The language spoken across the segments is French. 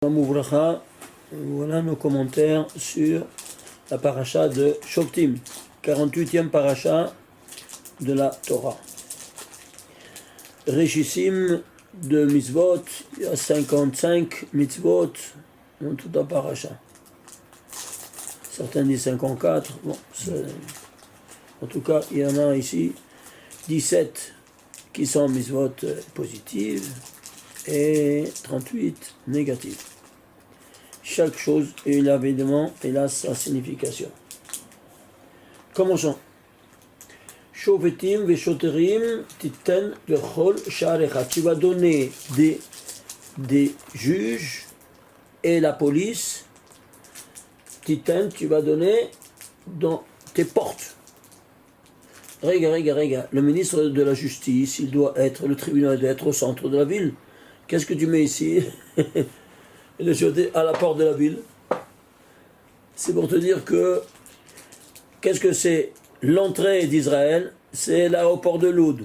Voilà nos commentaires sur la paracha de Shoftim, 48e paracha de la Torah. Réchissim de mitzvot, il y a 55 mitzvot dans toute la paracha. Certains disent 54, bon, en tout cas il y en a ici 17 qui sont mitzvot positives et 38 négatives. Chaque chose, évidemment, elle a sa signification. Commençons. Shofetim veshoterim titen bechol sha'arecha. Tu vas donner des juges et la police. Titen, tu vas donner dans tes portes. Regarde. Le ministre de la Justice, il doit être, le tribunal doit être au centre de la ville. Qu'est-ce que tu mets ici? À la porte de la ville. C'est pour te dire que qu'est-ce que c'est l'entrée d'Israël? C'est l'aéroport de Loud.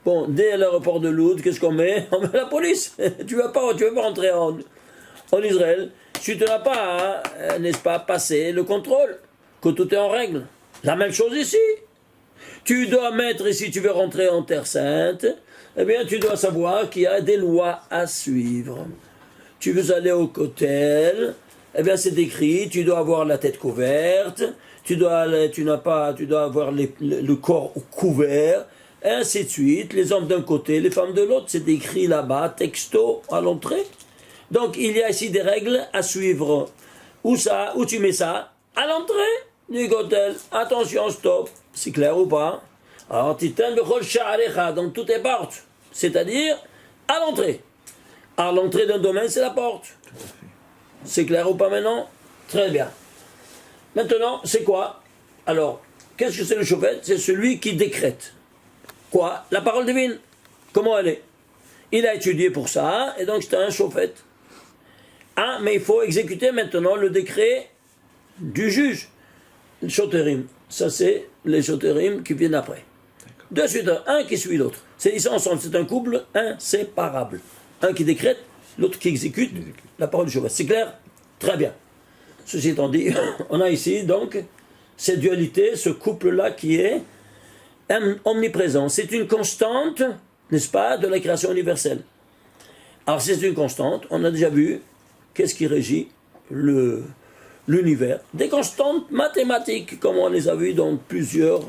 Bon, dès l'aéroport de Loud, qu'est-ce qu'on met? On met la police. Tu ne vas pas rentrer en Israël. Tu ne vas pas, n'est-ce pas, passer le contrôle, que tout est en règle. La même chose ici. Tu dois mettre, et si tu veux rentrer en Terre Sainte, eh bien tu dois savoir qu'il y a des lois à suivre. Tu veux aller au Kotel, eh bien c'est écrit, tu dois avoir la tête couverte, tu dois avoir le corps couvert, et ainsi de suite, les hommes d'un côté, les femmes de l'autre, c'est écrit là-bas, texto, à l'entrée. Donc il y a ici des règles à suivre. Où tu mets ça? À l'entrée du Kotel. Attention, stop. C'est clair ou pas? Alors, titan bechol sha'arecha, dans toutes les portes, c'est-à-dire à l'entrée. À l'entrée d'un domaine, c'est la porte. C'est clair ou pas maintenant? Très bien. Maintenant, c'est quoi? Alors, qu'est-ce que c'est le shofet? C'est celui qui décrète. Quoi? La parole divine. Comment elle est? Il a étudié pour ça, et donc c'est un shofet. Mais il faut exécuter maintenant le décret du juge. Le shoterim. Ça, c'est les shoterim qui viennent après. De suite, un qui suit l'autre. Ils sont ensemble, c'est un couple inséparable. Un qui décrète, l'autre qui exécute la parole du Shofet. C'est clair? Très bien. Ceci étant dit, on a ici donc cette dualité, ce couple-là qui est omniprésent. C'est une constante, n'est-ce pas, de la création universelle. Alors c'est une constante, on a déjà vu qu'est-ce qui régit l'univers. Des constantes mathématiques, comme on les a vues dans plusieurs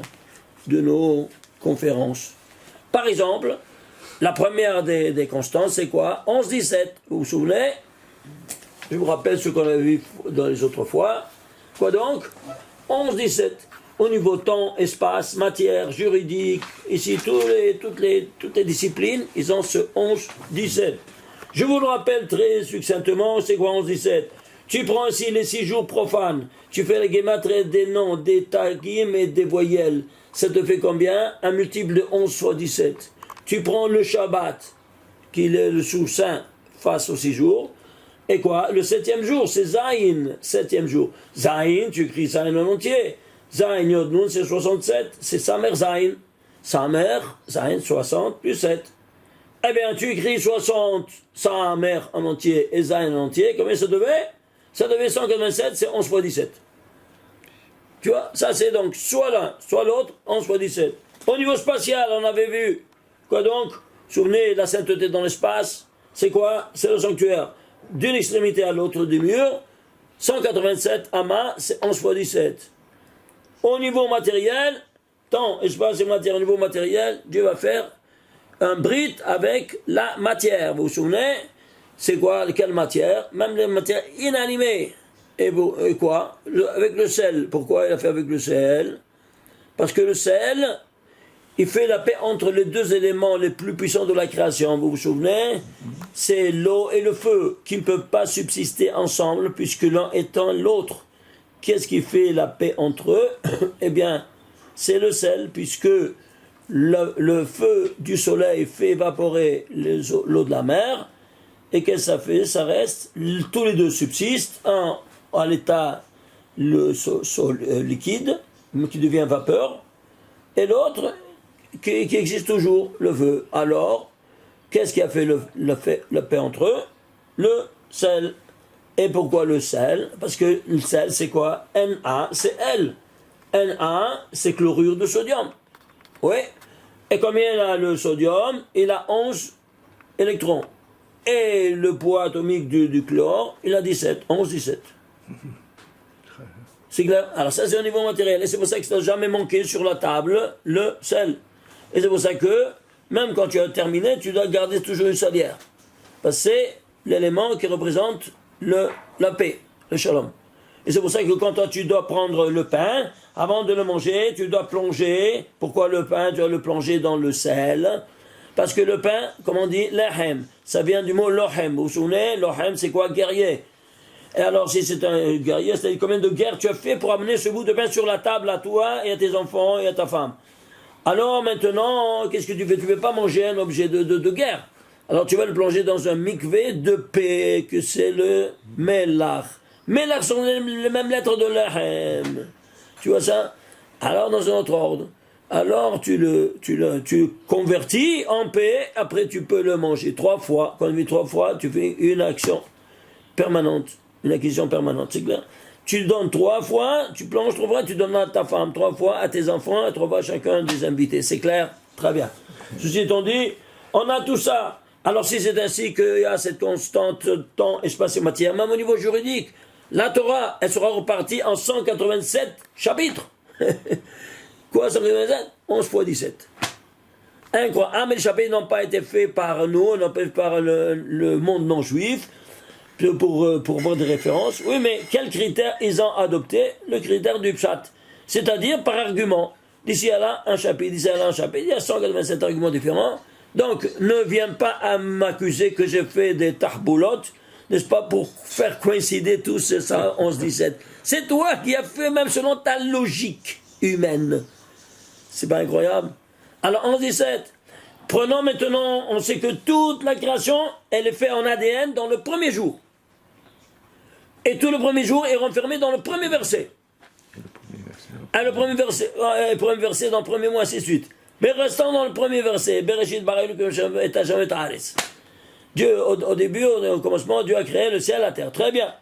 de nos conférences. Par exemple, la première des constantes, c'est quoi? 11-17. Vous vous souvenez? Je vous rappelle ce qu'on avait vu dans les autres fois. Quoi donc? 11-17. Au niveau temps, espace, matière, juridique, ici, toutes les disciplines, ils ont ce 11-17. Je vous le rappelle très succinctement, c'est quoi 11-17? Tu prends aussi les 6 jours profanes. Tu fais les gématries des noms, des tagim et des voyelles. Ça te fait combien? Un multiple de 11 fois 17. Tu prends le Shabbat, qui est le sous-saint face aux 6 jours. Et quoi? Le 7e jour, c'est Zayin, 7e jour. Zayin, tu écris Zayin en entier. Zayin Yod Nun, c'est 67. C'est Samer Zayin. Samer, Zayin, 60 plus 7. Eh bien, tu écris 60, Samer en entier et Zayin en entier. Combien ça devait? Ça devait 187, c'est 11 fois 17. Tu vois? Ça, c'est donc soit l'un, soit l'autre, 11 fois 17. Au niveau spatial, on avait vu. Quoi donc? Souvenez, la sainteté dans l'espace, c'est quoi? C'est le sanctuaire. D'une extrémité à l'autre du mur, 187 amas, c'est 11 fois 17. Au niveau matériel, temps, espace et matière, au niveau matériel, Dieu va faire un brit avec la matière. Vous vous souvenez? C'est quoi? Quelle matière? Même les matières inanimées. Et quoi? Avec le sel. Pourquoi il a fait avec le sel? Parce que le sel, il fait la paix entre les deux éléments les plus puissants de la création. Vous vous souvenez? C'est l'eau et le feu qui ne peuvent pas subsister ensemble puisque l'un étant l'autre. Qu'est-ce qui fait la paix entre eux? Eh bien, c'est le sel puisque le feu du soleil fait évaporer l'eau de la mer. Et qu'est-ce que ça fait? Ça reste, tous les deux subsistent, un à l'état liquide, qui devient vapeur, et l'autre qui existe toujours, le feu. Alors, qu'est-ce qui a fait la paix entre eux? Le sel. Et pourquoi le sel? Parce que le sel, c'est quoi? Na, c'est L. Na, c'est chlorure de sodium. Oui. Et combien il a le sodium? Il a 11 électrons. Et le poids atomique du chlore, il a 17. 11, 17. C'est clair? Alors ça, c'est au niveau matériel. Et c'est pour ça que ça n'a jamais manqué sur la table, le sel. Et c'est pour ça que, même quand tu as terminé, tu dois garder toujours une salière. Parce que c'est l'élément qui représente la paix, le shalom. Et c'est pour ça que quand toi tu dois prendre le pain, avant de le manger, tu dois plonger. Pourquoi le pain? Tu dois le plonger dans le sel. Parce que le pain, comme on dit, lehem, ça vient du mot lohem. Vous vous souvenez, lohem c'est quoi? Guerrier. Et alors si c'est un guerrier, c'est-à-dire combien de guerres tu as fait pour amener ce bout de pain sur la table à toi et à tes enfants et à ta femme? Alors maintenant, qu'est-ce que tu fais? Tu ne veux pas manger un objet de guerre. Alors tu vas le plonger dans un mikvé de paix, que c'est le melach. Melach sont les mêmes lettres de l'ahem. Tu vois ça? Alors dans un autre ordre. Alors tu convertis en paix, après tu peux le manger 3 fois. Quand on dit 3 fois, tu fais une action permanente, une acquisition permanente, c'est clair? Tu donnes 3 fois, tu plonges 3 fois, tu donnes à ta femme 3 fois, à tes enfants, et 3 fois à chacun des invités. C'est clair? Très bien. Ceci étant dit, on a tout ça. Alors si c'est ainsi qu'il y a cette constante temps, espace et matière, même au niveau juridique, la Torah, elle sera repartie en 187 chapitres. Quoi, 187? 11 fois 17. Incroyable. Ah, mais les chapitres n'ont pas été faits par nous, n'ont pas été faits par le monde non juif, pour avoir des références. Oui, mais quel critère ils ont adopté? Le critère du pshat. C'est-à-dire par argument. D'ici à là, un chapitre, d'ici à là, un chapitre. Il y a 187 arguments différents. Donc, ne viens pas à m'accuser que j'ai fait des tahboulottes, n'est-ce pas, pour faire coïncider tout ça, 11-17. C'est toi qui as fait, même selon ta logique humaine. C'est pas incroyable? Alors, 11-17. Prenons maintenant, on sait que toute la création, elle est faite en ADN dans le premier jour. Et tout le premier jour est renfermé dans le premier verset. Le premier verset dans le premier mois, ainsi de suite. Mais restons dans le premier verset. Bereshit bara Elokim et Hashem et haaretz. Dieu, au début, au commencement, Dieu a créé le ciel et la terre. Très bien.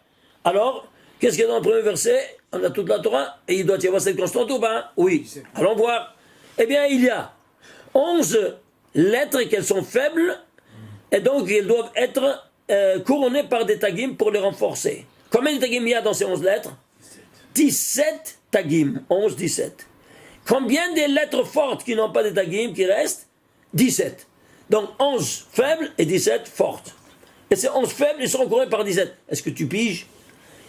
Alors, qu'est-ce qu'il y a dans le premier verset? On a toute la Torah. Et il doit y avoir cette constante ou pas? Oui. Allons voir. Eh bien, il y a 11 lettres qu'elles sont faibles. Et donc, elles doivent être couronnées par des tagim pour les renforcer. Combien de tagim il y a dans ces 11 lettres? 17 tagim. 11, 17. Combien de lettres fortes qui n'ont pas de tagim qui restent? 17. Donc 11 faibles et 17 fortes. Et ces 11 faibles, ils seront courus par 17. Est-ce que tu piges?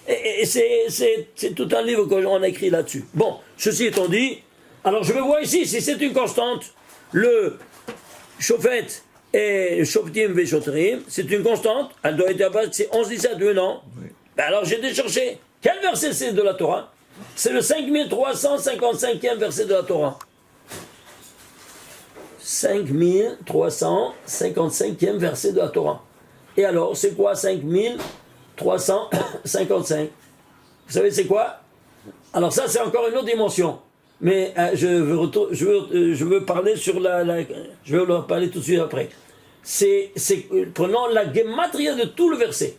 Et c'est tout un livre qu'on a écrit là-dessus. Bon, ceci étant dit, alors je vais voir ici si c'est une constante. Le Shofet et Shoftim Veshotrim, c'est une constante. Elle doit être à base, c'est 11, 17, oui, non? Oui. Ben alors j'ai été chercher. Quel verset c'est de la Torah? C'est le 5355e verset de la Torah. 5355e verset de la Torah. Et alors, c'est quoi 5355? Vous savez c'est quoi? Alors ça, c'est encore une autre dimension. Mais je veux parler sur je vais leur parler tout de suite après. Prenons la gematria de tout le verset.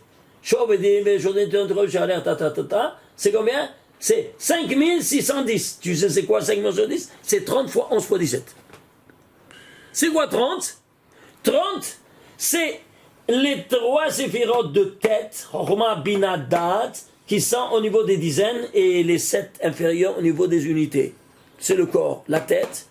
C'est combien? C'est 5610. Tu sais c'est quoi 5610? C'est 30 fois 11 fois 17. C'est quoi 30? 30, c'est les 3 séphirotes de tête, Chokhmah, Bina, Dat, qui sont au niveau des dizaines et les 7 inférieurs au niveau des unités. C'est le corps, la tête,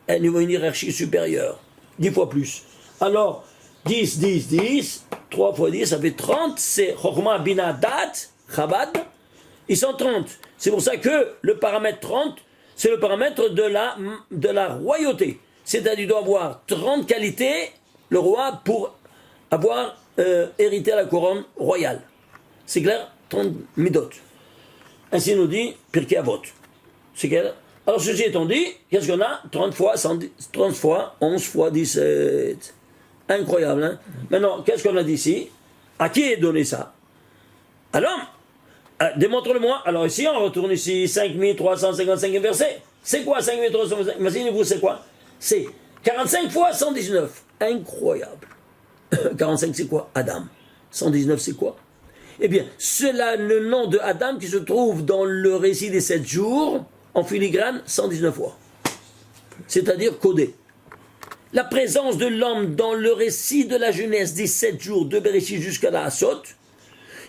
et au niveau d'une hiérarchie supérieure. 10 fois plus. Alors, 10, 10, 10, 3 fois 10, ça fait 30, c'est Chokhmah, Bina, Dat, Chabad. Ils sont 30. C'est pour ça que le paramètre 30, c'est le paramètre de la royauté. C'est-à-dire qu'il doit avoir 30 qualités, le roi, pour avoir hérité la couronne royale. C'est clair? 30 midot. Ainsi nous dit Pirkei Avot. C'est clair? Alors ceci étant dit, qu'est-ce qu'on a? 30 fois, 30 fois, 11 fois 17. Incroyable, hein? Maintenant, qu'est-ce qu'on a dit ici? À qui est donné ça? Alors, démontre-le-moi. Alors ici, on retourne ici, 5355 verset. C'est quoi 5355? Imaginez-vous, c'est quoi? C'est 45 fois 119. Incroyable. 45 c'est quoi? Adam. 119 c'est quoi? Eh bien, c'est là le nom de Adam qui se trouve dans le récit des 7 jours, en filigrane, 119 fois. C'est-à-dire codé. La présence de l'homme dans le récit de la Genèse des 7 jours de Bereshit jusqu'à la Hassot,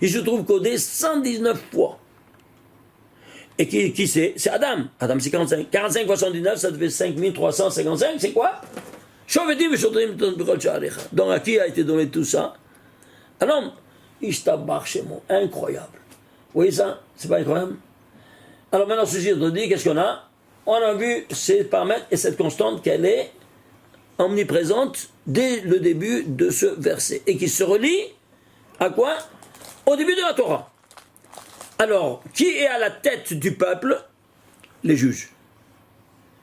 il se trouve codé 119 fois. Et qui c'est? C'est Adam. Adam, c'est 45. 45 fois 119, ça fait 5355. C'est quoi? Donc, à qui a été donné tout ça? Alors, incroyable. Vous voyez ça? C'est pas incroyable? Alors maintenant, ceci étant dit, qu'est-ce qu'on a? On a vu ces paramètres et cette constante qu'elle est omniprésente dès le début de ce verset. Et qui se relie à quoi? Au début de la Torah. Alors, qui est à la tête du peuple? Les juges.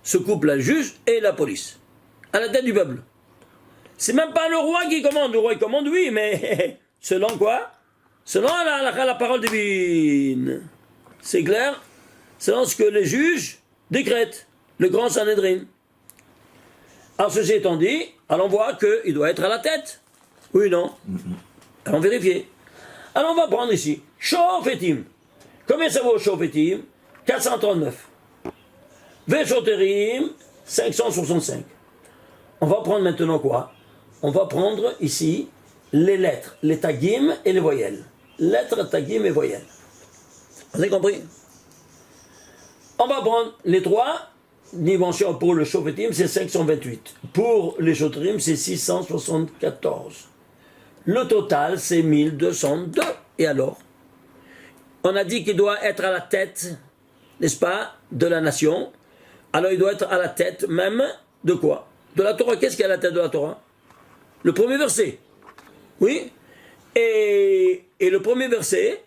Ce couple, la juge et la police. À la tête du peuple. C'est même pas le roi qui commande. Le roi il commande, oui, mais selon quoi? Selon la parole divine. C'est clair? Selon ce que les juges décrètent. Le grand Sanhédrin. Alors, ceci étant dit, allons voir qu'il doit être à la tête. Oui ou non? Allons vérifier. Alors, on va prendre ici. Shofetim. Combien ça vaut Shofetim? 439. Veshoterim, 565. On va prendre maintenant quoi? On va prendre ici les lettres, les tagim et les voyelles. Lettres, tagim et voyelles. Vous avez compris? On va prendre les trois dimensions pour le Shofetim, c'est 528. Pour les Shoterim, c'est 674. Le total, c'est 1202. Et alors? On a dit qu'il doit être à la tête, n'est-ce pas, de la nation. Alors il doit être à la tête même de quoi? De la Torah. Qu'est-ce qu'il y a à la tête de la Torah? Le premier verset. Oui. Et le premier verset,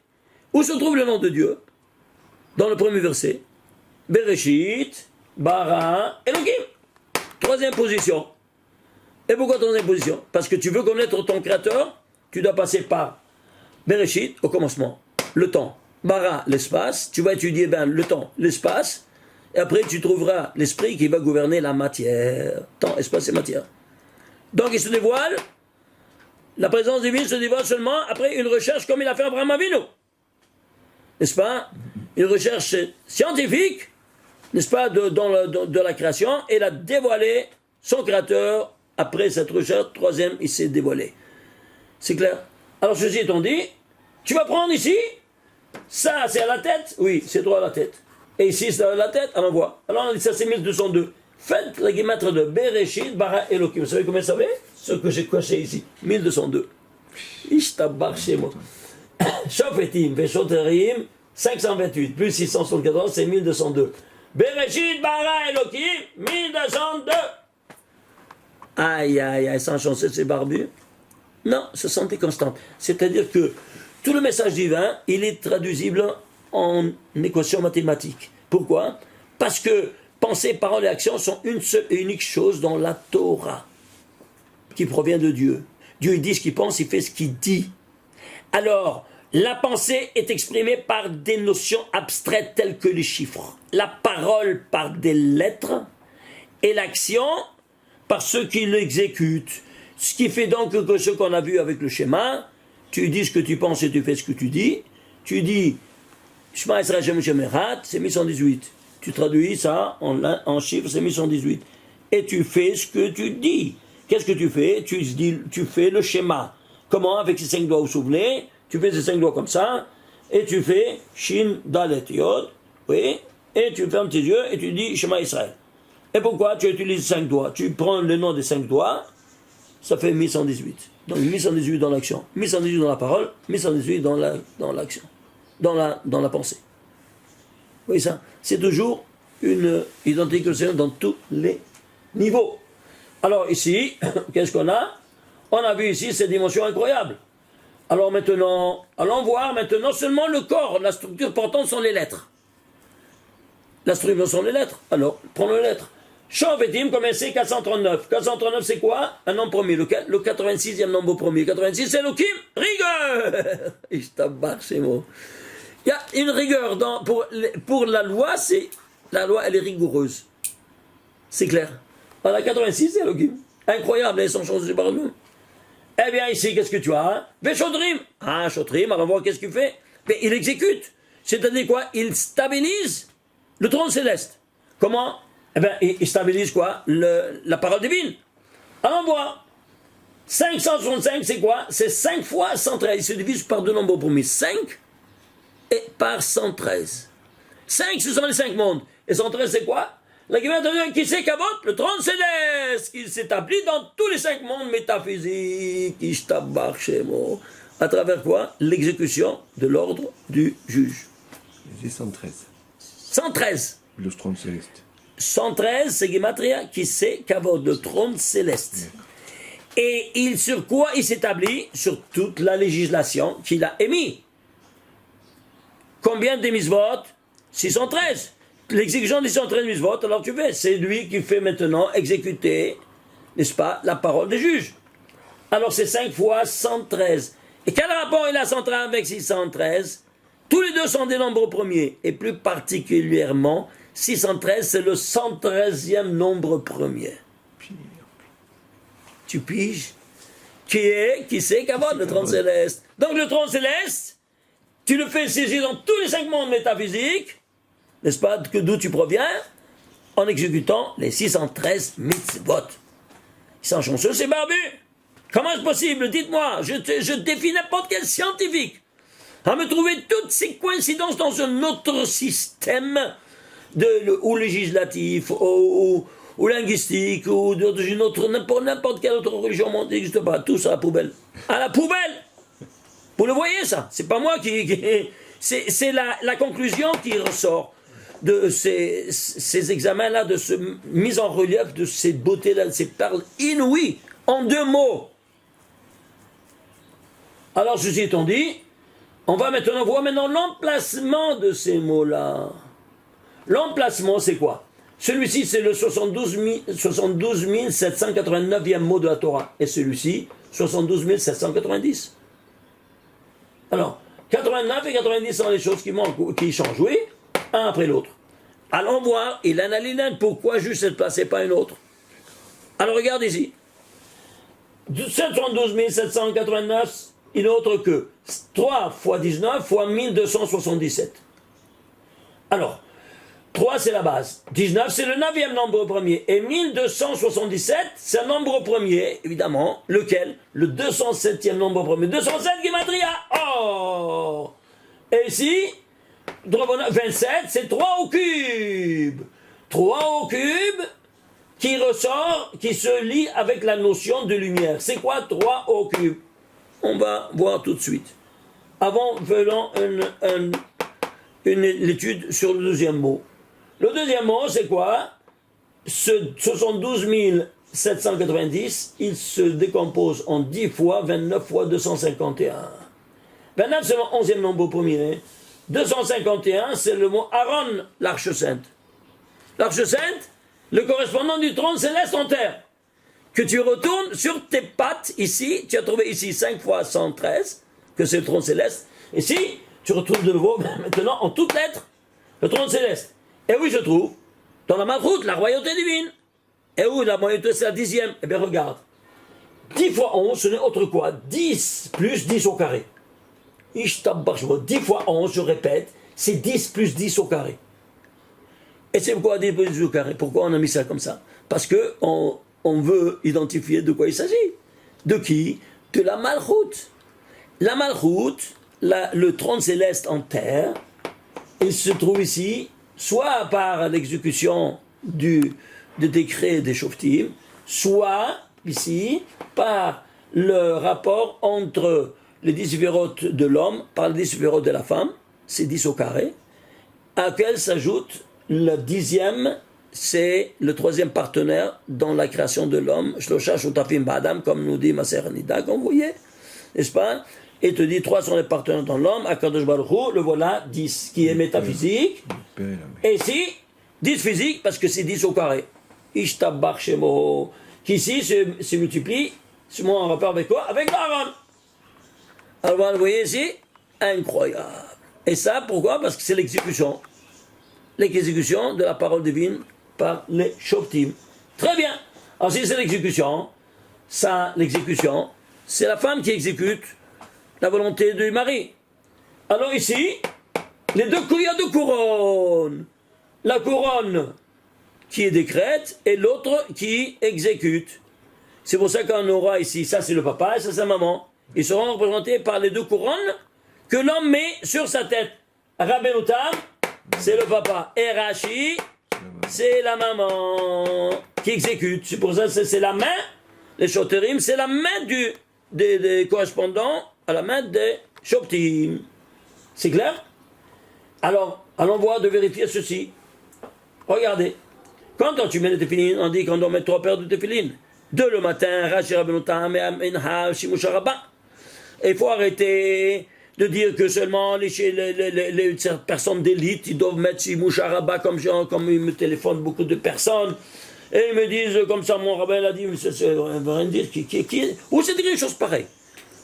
où se trouve le nom de Dieu? Dans le premier verset. Bereshit, Bara, Elohim. Troisième position. Et pourquoi troisième position? Parce que tu veux connaître ton créateur, tu dois passer par Bereshit, au commencement. Le temps. Bara, l'espace. Tu vas étudier bien le temps, l'espace. Et après, tu trouveras l'esprit qui va gouverner la matière. Temps, espace et matière. Donc, il se dévoile. La présence divine se dévoile seulement après une recherche comme il a fait Abraham Avinu. N'est-ce pas? Une recherche scientifique, n'est-ce pas, de la création. Et il a dévoilé son créateur. Après cette recherche, troisième, il s'est dévoilé. C'est clair? Alors, ceci étant dit, tu vas prendre ici, ça, c'est à la tête? Oui, c'est droit à la tête. Et ici, c'est à la tête? Alors, on voit. Alors, on dit ça, c'est 1202. Faites la guématre de Bereshit, Bara, Elohim. Vous savez combien ça fait? Ce que j'ai coché ici. 1202. Ishtabar chez moi. Shofetim, Veshoterim, 528, plus 674, c'est 1202. Bereshit, Bara, Elohim, 1202. Aïe, aïe, aïe, sans chancer, c'est barbu. Non, ce sont des constantes. C'est-à-dire que tout le message divin, il est traduisible en équation mathématique. Pourquoi? Parce que pensée, parole et action sont une seule et unique chose dans la Torah, qui provient de Dieu. Dieu, il dit ce qu'il pense, il fait ce qu'il dit. Alors, la pensée est exprimée par des notions abstraites telles que les chiffres, la parole par des lettres, et l'action par ceux qui l'exécutent. Ce qui fait donc que ce qu'on a vu avec le schéma, tu dis ce que tu penses et tu fais ce que tu dis. Tu dis, Shema Yisrael Shem Shem Echad, c'est 1118. Tu traduis ça en chiffres, c'est 1118. Et tu fais ce que tu dis. Qu'est-ce que tu fais? Tu fais le schéma. Comment? Avec ces 5 doigts, vous vous souvenez? Tu fais ces 5 doigts comme ça, et tu fais Shin, Dalet, Yod, oui, et tu fermes tes yeux et tu dis Shema Yisrael. Et pourquoi tu utilises 5 doigts? Tu prends le nom des 5 doigts, ça fait 1118. Donc 1118 dans l'action, 1118 dans la parole, 1118 dans l'action, dans la pensée. Vous voyez ça? C'est toujours une identité chrétienne dans tous les niveaux. Alors ici, qu'est-ce qu'on a? On a vu ici ces dimensions incroyables. Alors maintenant, allons voir maintenant seulement le corps, la structure portante sont les lettres. La structure sont les lettres. Alors, prenons les lettres. Shofetim, combien c'est? 439. 439, c'est quoi? Un nombre premier. Le 86e nombre premier. 86, c'est Elohim. Rigueur! Je tabac ces mots. Il y a une rigueur pour la loi, la loi, elle est rigoureuse. C'est clair. Voilà, 86, c'est Elohim. Incroyable, elles sont changées par nous. Eh bien, ici, qu'est-ce que tu as? Véchodrim. Ah, Chotrim, alors on voit qu'est-ce qu'il fait? Mais il exécute. C'est-à-dire quoi? Il stabilise le trône céleste. Comment? Eh bien, il stabilise quoi? La parole divine. Alors on voit. 565, c'est quoi? C'est 5 fois 113. Il se divise par deux nombres premiers. 5 et par 113. 5, ce sont les 5 mondes. Et 113, c'est quoi? La Gemara qui c'est Kavod, le trône céleste, qui s'établit dans tous les 5 mondes métaphysiques, Ishtabach Shemo. À travers quoi? L'exécution de l'ordre du juge. C'est 113. 113. Le trône céleste. 113, c'est Gematria qui c'est Kavod, le trône céleste. Et sur quoi il s'établit? Sur toute la législation qu'il a émise. Combien de mitzvot? 613. L'exécution des 613 mitzvot, alors tu fais, c'est lui qui fait maintenant exécuter, n'est-ce pas, la parole des juges. Alors c'est 5 fois 113. Et quel rapport il a 113 avec 613? Tous les deux sont des nombres premiers, et plus particulièrement, 613, c'est le 113e nombre premier. Tu piges? Qui c'est Kavod, le trône céleste? Donc le trône céleste, tu le fais saisir dans tous les 5 mondes métaphysiques, n'est-ce pas, que d'où tu proviens, en exécutant les 613 mitzvot. Ils sont chanceux, c'est barbu. Comment est-ce possible? Dites-moi, je défie n'importe quel scientifique à me trouver toutes ces coïncidences dans un autre système ou législatif, ou linguistique, ou d'une autre, n'importe quelle autre religion mondiale, n'existe pas. Tout ça à la poubelle. À la poubelle! Vous le voyez, ça? C'est pas moi c'est la conclusion qui ressort de ces examens-là, de ce mise en relief de ces beautés-là, de ces perles inouïes, en 2 mots. Alors, ceci étant dit, on va maintenant voir l'emplacement de ces mots-là. L'emplacement, c'est quoi? Celui-ci, c'est le 72 789e mot de la Torah. Et celui-ci, 72 790. Alors, 89 et 90 sont les choses qui changent, oui, un après l'autre. Allons voir, il analyse pourquoi juste cette place et pas une autre. Alors regarde ici. 72 789, il n'est autre que 3 fois 19 fois 1277. Alors, 3 c'est la base, 19 c'est le 9e nombre premier, et 1277 c'est un nombre premier, évidemment, lequel? Le 207e nombre premier, 207 Gematria. Oh! Et ici, 27 c'est 3 au cube. 3 au cube qui ressort, qui se lie avec la notion de lumière. C'est quoi 3 au cube? On va voir tout de suite. Avant, faisons une étude sur le deuxième mot. Le deuxième mot, c'est quoi? Ce 72 790, il se décompose en 10 fois 29 fois 251. 29, c'est le 11e nombre premier. 251, c'est le mot Aaron, l'arche sainte. L'arche sainte, le correspondant du trône céleste en terre. Que tu retournes sur tes pattes, ici, tu as trouvé ici 5 fois 113, que c'est le trône céleste. Ici, tu retrouves de nouveau, maintenant, en toutes lettres, le trône céleste. Et oui, je trouve, dans la Malchout, la royauté divine. Et où la royauté, c'est la 10e? Eh bien, regarde. 10 fois 11, ce n'est autre quoi? 10 plus 10 au carré. 10 fois 11, je répète, c'est 10 plus 10 au carré. Et c'est pourquoi 10 plus 10 au carré? Pourquoi on a mis ça comme ça? Parce qu'on veut identifier de quoi il s'agit. De qui? De la Malchout. La Malchout, le trône céleste en terre, il se trouve ici, soit par l'exécution du décret des Shoftim, soit ici par le rapport entre les 10 séphirotes de l'homme par les 10 séphirotes de la femme, c'est 10 au carré, à laquelle s'ajoute le 10e, c'est le 3e partenaire dans la création de l'homme, Shlosha Shutafim Ba'adam, comme nous dit Maser Nida, comme vous voyez, n'est-ce pas? Et te dit 3 sont les partenaires dans l'homme, Akadosh Baruch Hu, le voilà 10, qui est métaphysique, et ici, 10 physique, parce que c'est 10 au carré. Ishtabach Shemo, qui ici se multiplie, c'est moi en rapport avec quoi? Avec l'Aaron. Alors vous voyez ici, incroyable. Et ça, pourquoi? Parce que c'est l'exécution. L'exécution de la parole divine par les Shoftim. Très bien. Alors si c'est l'exécution, c'est la femme qui exécute la volonté du mari. Alors ici, il y a deux couronnes. La couronne qui décrète et l'autre qui exécute. C'est pour ça qu'on aura ici, ça c'est le papa et ça c'est la maman. Ils seront représentés par les deux couronnes que l'homme met sur sa tête. Rabbeinu Tam, c'est le papa. Et Rashi, c'est la maman qui exécute. C'est pour ça que c'est la main, les shoterim, c'est la main des correspondants à la main des shoptim. C'est clair? Alors, allons voir de vérifier ceci. Regardez. Quand tu mets les téphilines, on dit qu'on doit mettre 3 paires de téphilines. 2 le matin, Rashi Rabbeinu Tam et Minha Shimush Rabbah. Il faut arrêter de dire que seulement les personnes d'élite, ils doivent mettre Shimush Rabbah comme ils me téléphonent beaucoup de personnes. Et ils me disent, comme ça, mon rabbin a dit, ça veut rien dire, où c'est écrit une chose pareille?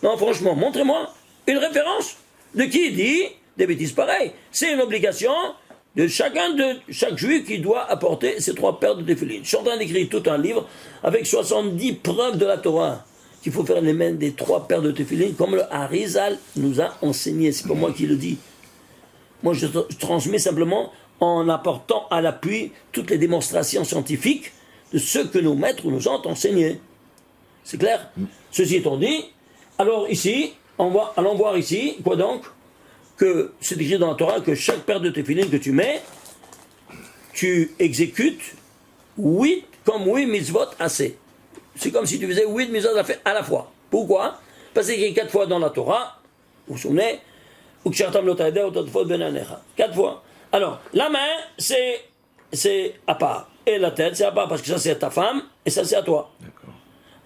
Non, franchement, montrez-moi une référence de qui dit des bêtises pareilles. C'est une obligation de chaque juif qui doit apporter ces 3 paires de téphilines. Je suis en train d'écrire tout un livre avec 70 preuves de la Torah qu'il faut faire les mains des 3 paires de téphilines comme le Harizal nous a enseigné. C'est pas moi qui le dis. Moi, je transmets simplement en apportant à l'appui toutes les démonstrations scientifiques de ce que nos maîtres nous ont enseigné. C'est clair? Ceci étant dit, alors ici, allons voir ici, quoi donc? Que c'est écrit dans la Torah que chaque paire de téphilines que tu mets, tu exécutes 8 mitzvot assez. C'est comme si tu faisais 8 mitzvot à la fois. Pourquoi? Parce qu'il y a 4 fois dans la Torah, vous vous souvenez, 4 fois. Alors, la main, c'est à part. Et la tête, c'est à part, parce que ça c'est à ta femme, et ça c'est à toi. D'accord.